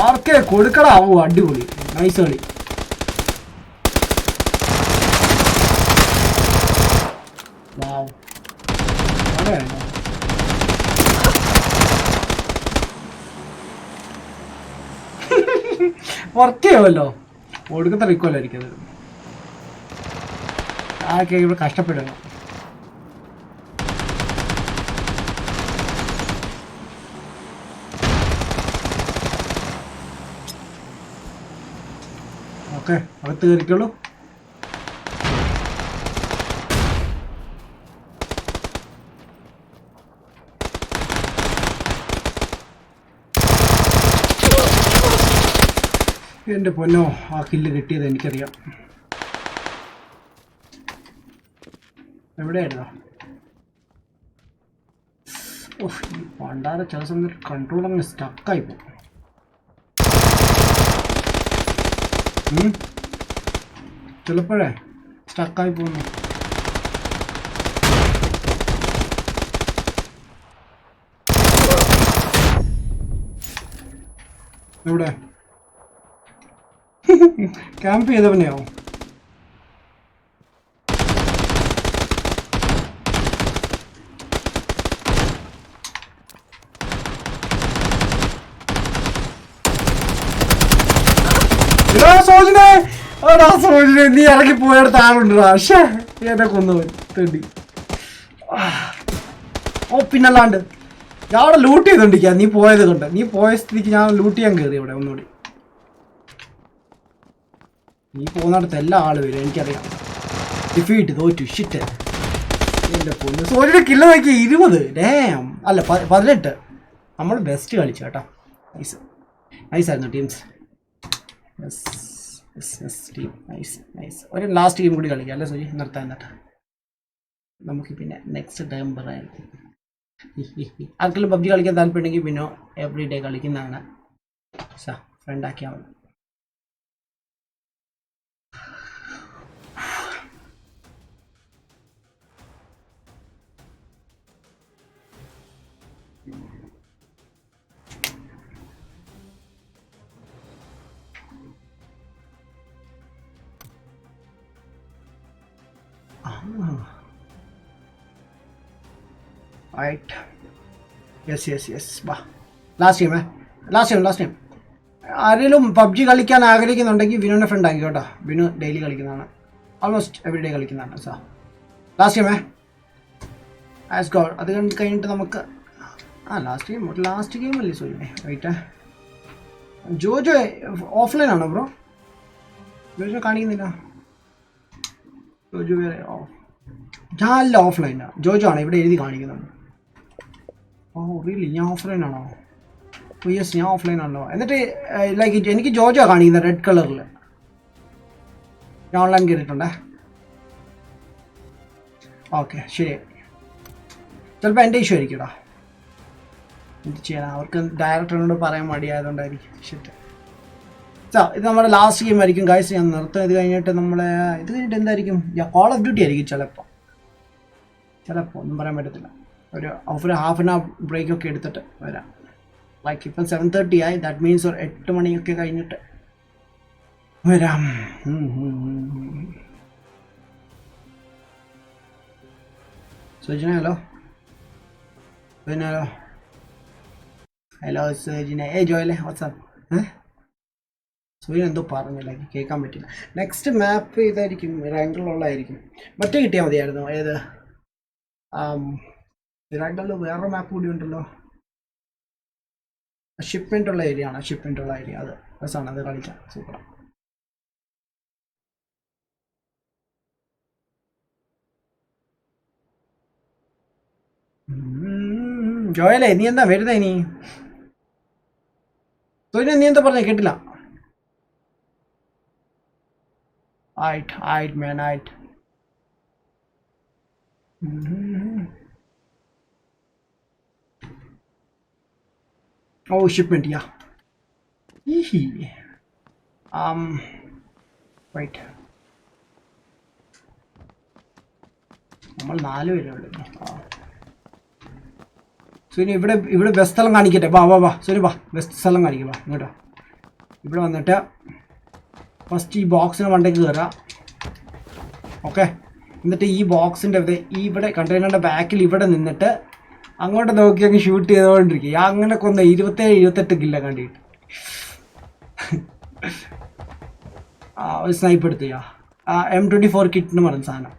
Okay, Kodaka, what do you? Nice early. Wow. Okay. Work hello. What do you recall? I can't custard. Okay, what's the recall? എന്റെ പൊന്നോ ആ kill കിട്ടിയത് എനിക്കറിയാം. എവിടെയായിരുന്നോ? ഓഹ് ഈ പണ്ടാര ചില സമയത്ത് control അങ്ങ് സ്റ്റക്കായി പോകും. ചിലപ്പോഴേ സ്റ്റക്കായി പോകുന്നു. എവിടെ ക്യാമ്പ് ചെയ്തവനെയാവും. നീ ഇറങ്ങി പോയെടുത്ത ആളുണ്ട്. പക്ഷേ എന്നെ കൊന്നുപോയി തേണ്ടി. ഓ പിന്നല്ലാണ്ട് ഞാൻ അവിടെ ലൂട്ട് ചെയ്തോണ്ടിരിക്കുക. നീ പോയത് കൊണ്ട്, നീ പോയ സ്ഥിതിക്ക് ഞാൻ ലൂട്ട് ചെയ്യാൻ കയറി ഇവിടെ ഒന്നുകൂടി. നീ പോകുന്നിടത്ത് എല്ലാ ആള് വരും എനിക്കറിയാം. ഡിഫീറ്റ് തോറ്റു ഷിറ്റ്. എൻ്റെ പൊന്ന് സോനിയുടെ കില്ല് നോക്കി 20. ഡാം അല്ല 18. നമ്മൾ ബെസ്റ്റ് കളിച്ചു കേട്ടോ. നൈസ് നൈസായിരുന്നു ടീംസ്. Team nice. ഒരു ലാസ്റ്റ് ഗെയിം കൂടി കളിക്കാം അല്ലേ സോജി? നിർത്താൻ എന്നിട്ട് നമുക്ക് പിന്നെ നെക്സ്റ്റ് ടൈം പറയാം. ആർക്കെങ്കിലും പബ്ജി കളിക്കാൻ താല്പര്യമുണ്ടെങ്കിൽ പിന്നെ എവറി ഡേ കളിക്കുന്നതാണ്. ഫ്രണ്ടാക്കിയാൽ മതി. Right. Yes. Bah. Last time. ആരെങ്കിലും പബ്ജി കളിക്കാൻ ആഗ്രഹിക്കുന്നുണ്ടെങ്കിൽ വിനുവിൻ്റെ ഫ്രണ്ട് ആക്കി കേട്ടോ. വിനു ഡെയിലി കളിക്കുന്നതാണ്, ഓൾമോസ്റ്റ് എവറി ഡേ കളിക്കുന്നതാണ്. ലാസ്റ്റ് ഗെയിമേ ആസ് ഗോഡ്. അത് കഴിഞ്ഞിട്ട് നമുക്ക് ലാസ്റ്റ് ഗെയിം അല്ലേ സോയിനെ? റൈറ്റ്. ജോജോ ഓഫ്ലൈൻ ആണോ ബ്രോ? ജോജോ കാണിക്കുന്നില്ല. ജോജോ വേറെ ഞാനല്ല ഓഫ്ലൈനാണ്. ജോജോ ആണ് ഇവിടെ എഴുതി കാണിക്കുന്നുണ്ട്. Oh really? ഞാൻ ഓഫ്ലൈൻ ആണോ? യെസ് ഞാൻ ഓഫ്ലൈൻ ആണല്ലോ. എന്നിട്ട് ലൈക്ക് എനിക്ക് ജോജോ കാണിക്കുന്നത് റെഡ് കളറിൽ. ഞാൻ ഓൺലൈൻ കയറിയിട്ടുണ്ടേ. ഓക്കെ ശരി. ചിലപ്പോൾ എൻ്റെ ഇഷ്യൂ ആയിരിക്കും. എന്ത് ചെയ്യാനാ, അവർക്ക് ഡയറക്ടറിനോട് പറയാൻ മടിയായതുകൊണ്ടായിരിക്കും. ശരി. ഇത് നമ്മുടെ ലാസ്റ്റ് ഗെയിം ആയിരിക്കും ഗൈസ്. ഞാൻ നിർത്തും. ഇത് കഴിഞ്ഞിട്ട് എന്തായിരിക്കും? കോൾ ഓഫ് ഡ്യൂട്ടി ആയിരിക്കും ചിലപ്പോൾ ഒന്നും പറയാൻ പറ്റത്തില്ല. ഒരു ഹാഫ് ആൻ അവർ ബ്രേക്കൊക്കെ എടുത്തിട്ട് വരാം. ലൈക്ക് ഇപ്പം 7:30 ആയി. ദാറ്റ് മീൻസ് ഒരു 8 മണിയൊക്കെ കഴിഞ്ഞിട്ട് വരാം. സുജിന ഹലോ. സുജിന. ജോയല്ലേ വാട്സാപ്പ്. സുജിന എന്തോ പറഞ്ഞില്ല, കേൾക്കാൻ പറ്റില്ല. നെക്സ്റ്റ് മാപ്പ് ഇതായിരിക്കും, റാങ്കിലുള്ളതായിരിക്കും. മറ്റേ കിട്ടിയാൽ മതിയായിരുന്നു. ഏത് റാങ്കിളിൽ വേറൊരു മാപ്പ് കൂടി ഉണ്ടല്ലോ. ഷിപ്മെൻ്റ് ഉള്ള ഏരിയ ആണ്, ഷിപ്മെൻ്റ് ഉള്ള ഏരിയ. അത് രസമാണ്, അത് കളിക്കാം, സൂപ്പറാണ്. ജോയലേ നീ എന്താ വരുന്നേ? നീ നീ എന്താ പറഞ്ഞേ? കേട്ടില്ല. man. Oh, shipment, yeah. Wait. നമ്മൾ 4 പേരുള്ളൂ. സുനി ഇവിടെ ബെസ്റ്റ് സ്ഥലം കാണിക്കട്ടെ. വാ സുനി വാ, ബെസ്റ്റ് സ്ഥലം കാണിക്കാം. വാ ഇങ്ങോട്ടോ. ഇവിടെ വന്നിട്ട് ഫസ്റ്റ് ഈ ബോക്സിന് മണ്ടയ്ക്ക് കയറാം. ഓക്കെ, എന്നിട്ട് ഈ ബോക്സിൻ്റെ ഇവിടെ കണ്ടെയ്നറിൻ്റെ ബാക്കിൽ ഇവിടെ നിന്നിട്ട് അങ്ങോട്ട് നോക്കി അങ്ങ് ഷൂട്ട് ചെയ്തുകൊണ്ടിരിക്കുക. അങ്ങനെ കൊന്ന 27-28 കില്ല കണ്ടിട്ട് ഒരു സ്നൈപ്പ് എടുത്തിയ M24 കിറ്റിന് പറഞ്ഞ സാധനം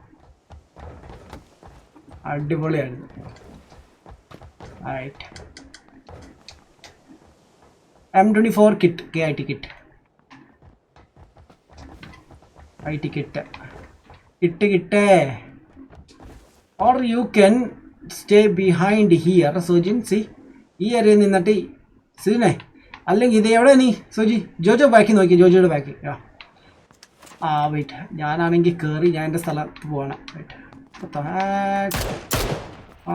അടിപൊളിയായിരുന്നു. M24 kit, KIT kit, IT kit. Or you can stay behind here. Sojin, see, ഈ ഏരിയയിൽ നിന്നിട്ട് സീനെ അല്ലെങ്കിൽ ഇത് എവിടെ നീ സോജി? ജോജോ ബാക്കി നോക്കി, ജോജോയുടെ ബാക്കി. വെയിറ്റ്, ഞാനാണെങ്കിൽ കയറി ഞാൻ എൻ്റെ സ്ഥലത്ത് പോകണം. Wait,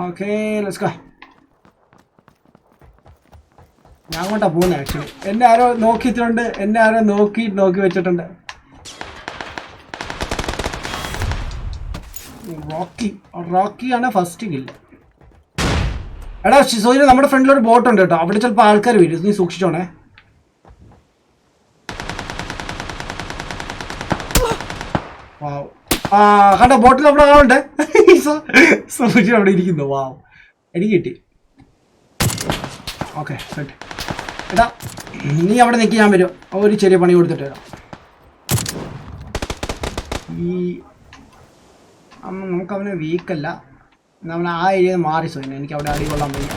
okay let's go. ഞാൻ അങ്ങോട്ടാണ് പോകുന്നത്. ആക്ച്വലി എന്നെ ആരോ നോക്കിയിട്ടുണ്ട്, എന്നെ ആരോ നോക്കി വെച്ചിട്ടുണ്ട്. റോക്കിയാണ് ഫസ്റ്റ് കില്ല്. എടാ സോജി, നമ്മുടെ ഫ്രണ്ടിലൊരു ബോട്ട് ഉണ്ട് കേട്ടോ, അവിടെ ചിലപ്പോൾ ആൾക്കാർ വരും, നീ സൂക്ഷിച്ചോണേ. കണ്ട ബോട്ടിൽ അവിടെ ആളുണ്ട്. സോജി അവിടെ ഇരിക്കുന്നു. വാവ്, എനിക്ക് കിട്ടി. Okay set. എടാ നീ അവിടെ നിൽക്കി, ഞാൻ വരും. ഒരു ചെറിയ പണി കൊടുത്തിട്ട് വരാം. നമുക്കവന് വീക്കല്ല, നമ്മൾ ആ ഏരിയ മാറി സോയിന. എനിക്ക് അവിടെ അടി കൊള്ളാൻ വയ്യ.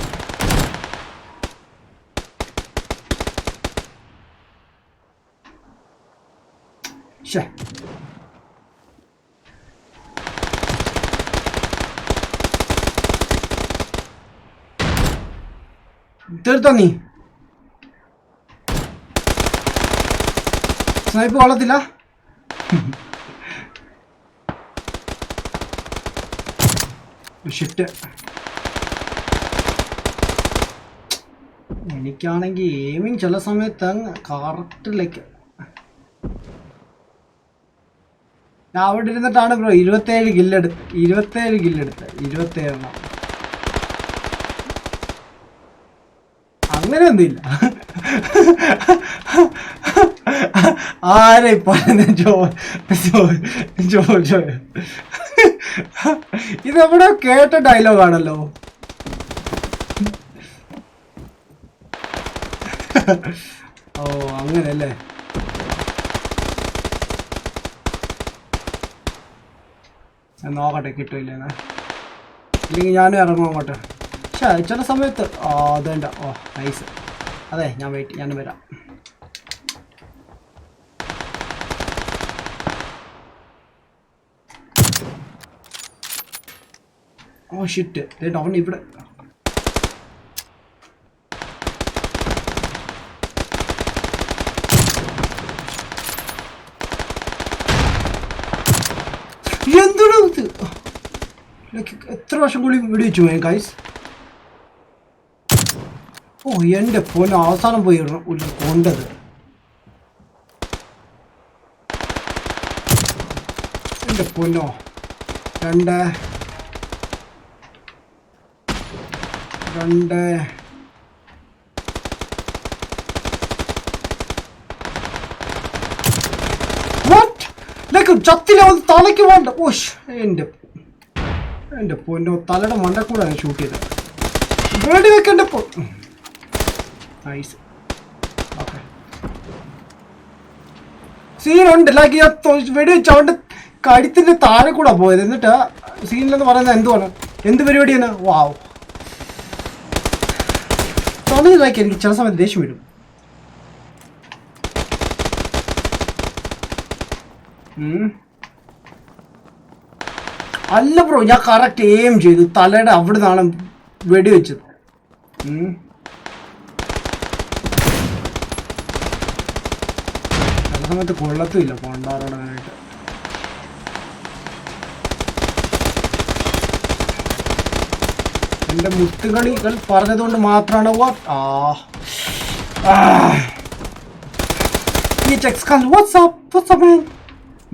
ശേ, തീർത്തോ നീ? സ്നൈപ്പ് കൊള്ളത്തില്ല. ഷിഫ്റ്റ് എനിക്കാണെങ്കിൽ എയിമിങ് ചില സമയത്ത് കറക്റ്റിലേക്ക്. ഞാൻ അവിടെ ഇരുന്നിട്ടാണ് ബ്രോ 27 കില്ലെടുത്ത് 27 അങ്ങനെയൊന്നുമില്ല. ആരെ ഇത് നമ്മുടെ കേട്ട ഡയലോഗാണല്ലോ. ഓ അങ്ങനെയല്ലേ. ഞാൻ നോക്കട്ടെ കിട്ടില്ല, ഇല്ലെങ്കിൽ ഞാനും ഇറങ്ങും അങ്ങോട്ട്. പക്ഷേ ചില സമയത്ത് അതേണ്ട. ഓ നൈസ്. അതെ, ഞാനും വരാം. ഓ ഷിറ്റ്, അവൻ ഇവിടെ. എന്താണ് ഇത്? എത്ര വർഷം കൂടി വെടിവെച്ചു പോയി ഗൈസ്. ഓ എൻ്റെ പൊന്നോ, അവസാനം പോയി കൊണ്ടത്. എൻ്റെ പൊന്നോ. 2 ചത്തില്ല, തലയ്ക്ക് വേണ്ട. ഓഷ്, എൻ്റെ പൊന്നോ, തലയുടെ മണ്ട കൂടെ ഷൂട്ട് ചെയ്തത്. വെടി വെക്കണ്ട. നൈസ്. ഓക്കെ, സീനുണ്ട്. വെടി വെച്ച് അവൻ്റെ കഴുത്തിൻ്റെ താഴെ കൂടെ പോയത്. എന്നിട്ട് സീനിലെന്ന് പറയുന്നത് എന്തുവാണ്, എന്ത് പരിപാടിയാണ്? വാവ്, സമയം ലൈക്ക് എനിക്ക് ചില സമയത്ത് ദേഷ്യം വരും. അല്ല ബ്രോ, ഞാൻ കറക്റ്റ് എയിം ചെയ്തു, തലയുടെ അവിടെ നിന്നാണ് വെടിവെച്ചത്. ചില സമയത്ത് കൊള്ളത്തുമില്ല പോണ്ടാറോടാനായിട്ട്. എൻ്റെ മുത്തുകളികൾ പറഞ്ഞതുകൊണ്ട് മാത്രമാണ്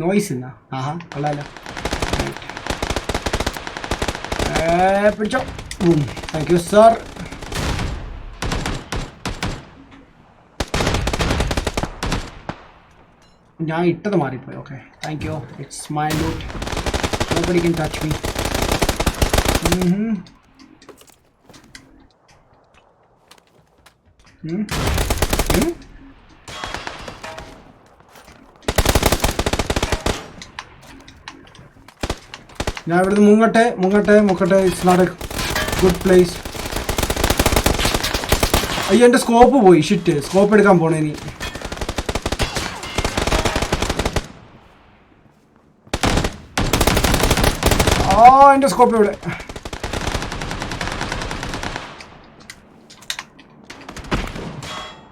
നോയ്സ് എന്നാ. കൊള്ളാലോ. പിടിച്ചോ. Thank you sir. ഞാൻ ഇട്ടത് മാറിപ്പോയി. ഓക്കെ, thank you. It's my loot. Nobody can touch me. ഞാൻ ഇവിടുന്ന് മുങ്ങട്ടെ. It's not a good place. അയ്യോ, എൻ്റെ സ്കോപ്പ് പോയി. ഷിറ്റ്, സ്കോപ്പ് എടുക്കാൻ പോണേ ഇനി. എൻ്റെ സ്കോപ്പ് ഇവിടെ.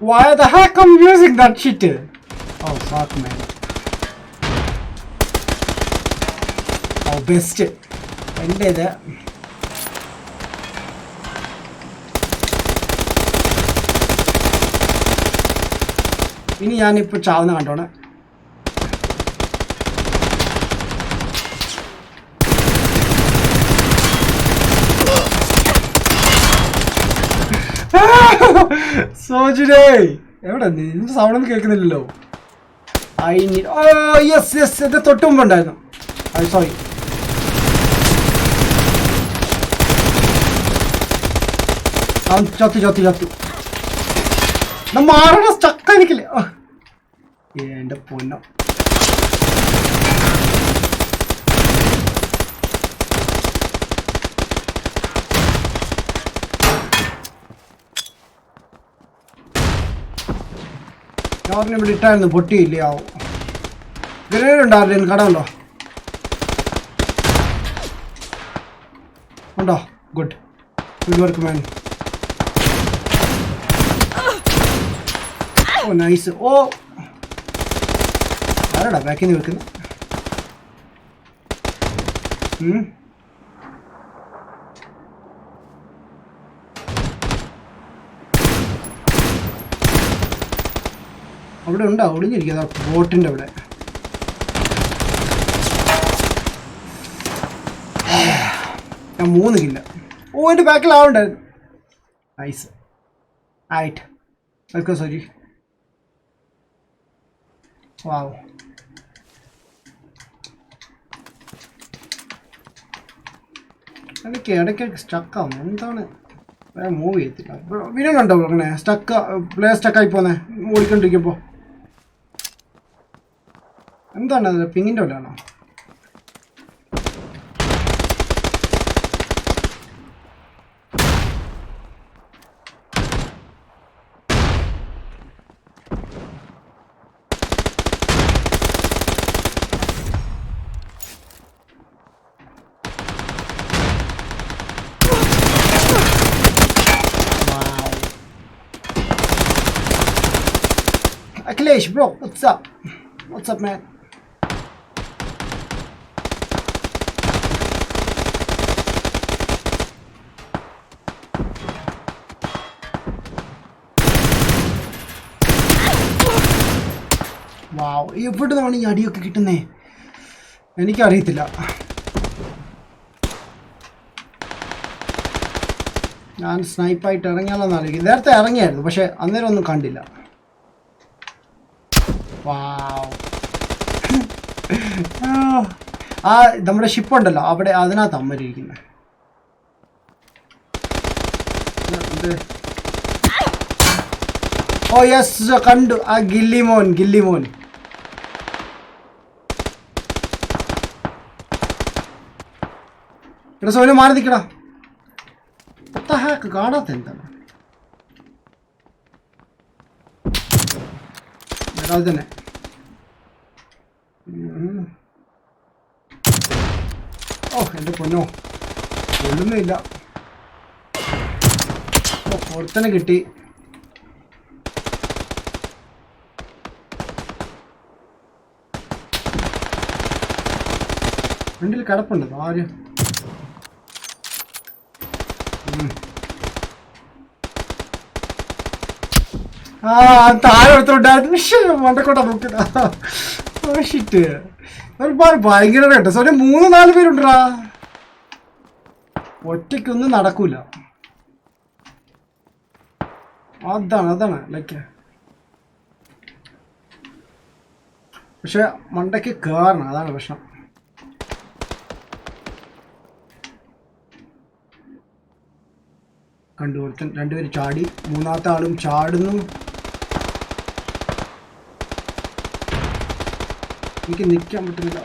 Why the heck am I using that shit? Oh fuck man. Oh best. എൻ്റേത്. ഇനി ഞാനിപ്പോൾ ചാവുന്ന കണ്ടോണേ. സോജിനേ, എവിടെ നിന്റെ സൗണ്ട് ഒന്നും കേൾക്കുന്നില്ലല്ലോ. യെസ് എന്റെ തൊട്ട് മുമ്പ് ഉണ്ടായിരുന്നു. സോറി. ചത്തു മാറണ സ്റ്റക്ക് എനിക്കില്ലേ. എന്റെ പൊന്നോ. ഞാൻ ഇവിടെ ഇട്ടായിരുന്നു, പൊട്ടിയില്ലേ. ആവും. ഗ്രനേഡ് ഉണ്ടാവില്ല. കടമുണ്ടോ? ഉണ്ടോ? ഗുഡ് വർക്ക് മാൻ. ഓ നൈസ്. ഓ ആരാടാ ബാക്കിൽ നിന്ന് വെക്കുന്നത്? അവിടെ ഉണ്ടാ ഒളിഞ്ഞിരിക്കുക ബോട്ടിൻ്റെ അവിടെ. ഞാൻ 3 കില്ല. ഓ എൻ്റെ ബാക്കിൽ ആവുണ്ടായിരുന്നു. നൈസ്. ആയിട്ട് വെൽക്കം സോജി. വാവ്. എനിക്ക് ഇടയ്ക്ക് സ്റ്റക്കാവും. എന്താണ് മൂവ് ചെയ്യത്തില്ല. വീഡിയോ കണ്ടോ അങ്ങനെ പ്ലേ സ്റ്റക്കായി പോന്നെ ഓടിക്കൊണ്ടിരിക്കുമ്പോൾ? എന്താണ് അത്? പിങ്ങിൻ്റെ വല്ലതാണോ? Akhilesh, bro, what's up? What's up, man? Wow, എവിടെ നിന്നാണ് ഈ അടിയൊക്കെ കിട്ടുന്നേ? എനിക്കറിയത്തില്ല. ഞാൻ സ്നൈപ്പായിട്ട് ഇറങ്ങിയാലോന്ന് അറിയില്ല. നേരത്തെ ഇറങ്ങിയായിരുന്നു, പക്ഷെ അന്നേരം ഒന്നും കണ്ടില്ല. ആ നമ്മുടെ ഷിപ്പ് ഉണ്ടല്ലോ അവിടെ, അതിനകത്ത് അമ്മരിക്കുന്നത്. ഓ യെസ്, കണ്ടു. ആ ഗില്ലിമോൻ. ഇവിടെ സോനു മാറി നിൽക്കടാ. കാണാത്ത എന്താണ്? അത് തന്നെ. ഓ എൻ്റെ പൊന്നോ, ഒന്നുമില്ല. ഓ ഒരുത്തനെ കിട്ടി. ഫ്രണ്ടിൽ കിടപ്പുണ്ട് ആര്. താഴെ എടുത്തോണ്ടായിരുന്നു മണ്ടക്കോട്ടാ നോക്കിട്ടാ. ഒരുപാട് ഭയങ്കര കേട്ടോ. സോ 3-4 പേരുണ്ടാ. ഒറ്റയ്ക്കൊന്നും നടക്കൂല. അതാണ് ലൈക്ക്. പക്ഷെ മണ്ടയ്ക്ക് കയറണം, അതാണ് പ്രശ്നം. കണ്ടു ഒരുത്തൻ, 2 പേര് ചാടി, 3ാമത്തെ ആളും ചാടുന്നു. എനിക്ക് നിൽക്കാൻ പറ്റുന്നില്ല.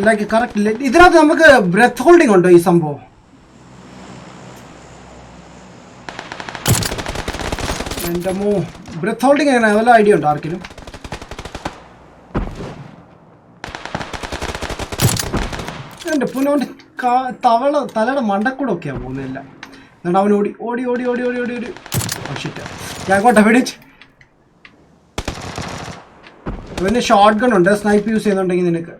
Like correct. ഇതിനകത്ത് നമുക്ക് ബ്രെത്ത് ഹോൾഡിംഗ് ഉണ്ടോ ഈ സംഭവം? എൻ്റെ ബ്രെത്ത് ഹോൾഡിംഗ് എങ്ങനെയാണ്? വല്ല ഐഡിയ ഉണ്ടോ ആർക്കെങ്കിലും? എൻ്റെ പുനോൻ്റെ തലയുടെ മണ്ടക്കൂടെ ഒക്കെയാണ് പോകുന്നില്ല. എന്നിട്ട് അവൻ ഓടി ഓടി ഓടി ഓടി ഓടി ഓടി ഓടി ഞാൻ കോട്ടെ പിടിച്ച്. അവന് ഷോർട്ട് ഗൺ ഉണ്ട്, സ്നൈപ്പ് യൂസ് ചെയ്യുന്നുണ്ടെങ്കിൽ നിനക്ക്.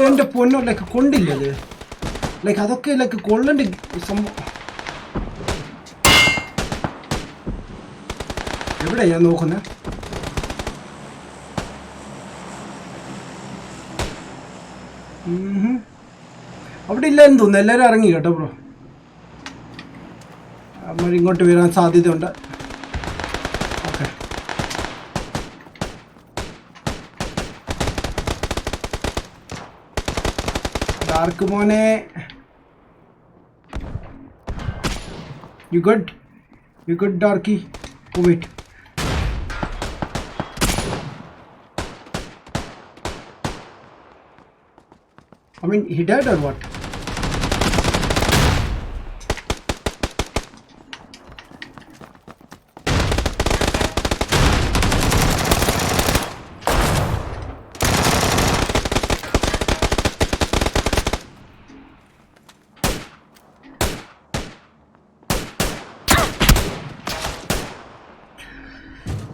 എൻ്റെ പൊന്നോ, ലൈക്ക് കൊണ്ടില്ല അത്. ലൈക്ക് അതൊക്കെ ലൈക്ക് കൊള്ളേണ്ട സംഭവം. എവിടെയാ ഞാൻ നോക്കുന്നത്? അവിടെ ഇല്ലാന്ന് തോന്നുന്നു. എല്ലാവരും ഇറങ്ങി കേട്ടോ ബ്രോ. നമ്മൾ ഇങ്ങോട്ട് വരാൻ സാധ്യതയുണ്ട്. ഓക്കെ, ഡാർക്ക് മോനെ, യു ഗുഡ് ഡാർക്കി. Oh wait, I mean, he died or what?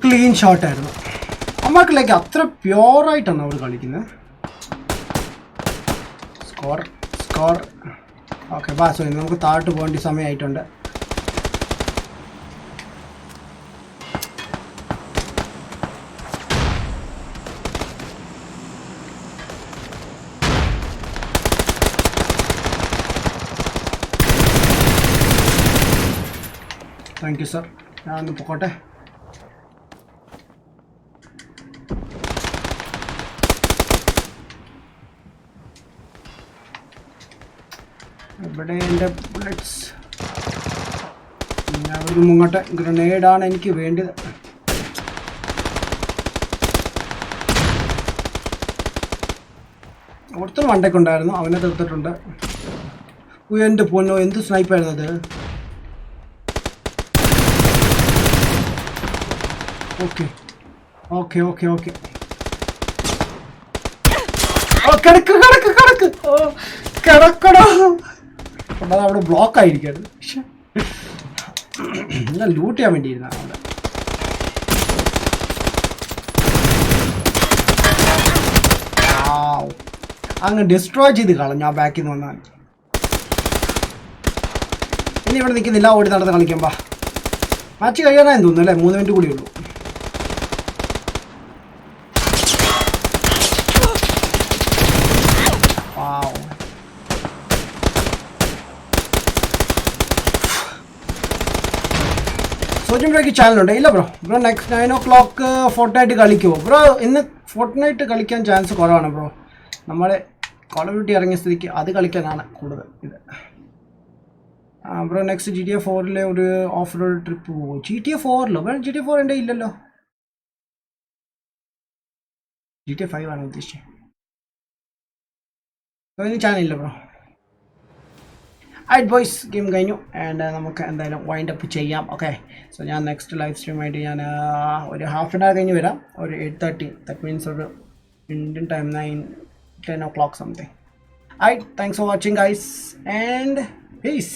Clean shot ആയിരുന്നു. അമ്മക്ക് ലൈക്ക് അത്ര പ്യോറായിട്ടാണ് അവർ കളിക്കുന്നത്. സ്കോർ. ഓക്കെ ബാ. സോ നമുക്ക് താഴോട്ട് പോകേണ്ട സമയമായിട്ടുണ്ട്. Thank you sir. ഞാനൊന്ന് പോട്ടെ. ഇവിടെ എൻ്റെ ബുള്ളറ്റ്സ്. ഒരു മുങ്ങോട്ടെ ഗ്രനേഡാണ് എനിക്ക് വേണ്ടത്. ഒരുത്തൻ വണ്ടൊക്കെ ഉണ്ടായിരുന്നു, അവനെ തീർത്തിട്ടുണ്ട്. എൻ്റെ പൊന്നോ, എന്ത് സ്നൈപ്പായിരുന്നു അത്. Okay okay okay okay. കിടക്ക് കിടക്ക് കിടക്ക്. ഓ കിടക്കടോ. അവിടെ ബ്ലോക്ക് ആയിരിക്കും. ഞാൻ ലൂട്ട് ചെയ്യാൻ വേണ്ടിയിരുന്ന അവിടെ. അങ്ങ് ഡിസ്ട്രോയ് ചെയ്ത് കളഞ്ഞു ആ ബാക്കിൽ നിന്ന് വന്നാൽ. ഇനി ഇവിടെ നിൽക്കുന്നില്ല, ഓടി നടന്ന് കളിക്കാം. ബാ, മാച്ച് കഴിയാനായെന്ന് തോന്നുന്നു അല്ലേ? 3 മിനിറ്റ് കൂടിയുള്ളൂ. സോജിംബ്രോയ്ക്ക് ചാനലുണ്ട്? ഇല്ല ബ്രോ. നെക്സ്റ്റ് 9 o'clock ഫോർട്ട്നൈറ്റ് കളിക്കുമോ ബ്രോ? ഇന്ന് ഫോർട്ട്നൈറ്റ് കളിക്കാൻ ചാൻസ് കുറവാണ് ബ്രോ. നമ്മുടെ കോൾ ഓഫ് ഡ്യൂട്ടി ഇറങ്ങിയ സ്ഥിതിക്ക് അത് കളിക്കാനാണ് കൂടുതൽ ഇത്. ബ്രോ നെക്സ്റ്റ് GTA 4 ഒരു ഓഫ് റോഡ് ട്രിപ്പ് പോകും. GTA 4 GTA 4 എൻ്റെ ഇല്ലല്ലോ. GTA 5 ആണ് ഉദ്ദേശിച്ചത്. അതിന് ചാനലില്ല ബ്രോ. ഐറ്റ് ബോയ്സ്, ഗെയിം കഴിഞ്ഞു ആൻഡ് നമുക്ക് എന്തായാലും വൈൻഡ് അപ്പ് ചെയ്യാം. ഓക്കെ, സോ ഞാൻ നെക്സ്റ്റ് ലൈവ് സ്ട്രീമായിട്ട് ഞാൻ ഒരു ഹാഫ് ആൻ അവർ കഴിഞ്ഞ് വരാം. ഒരു 8:30, ദാറ്റ് മീൻസ് ഒരു Indian time 9-10 o'clock something. Alright, thanks for watching guys and peace.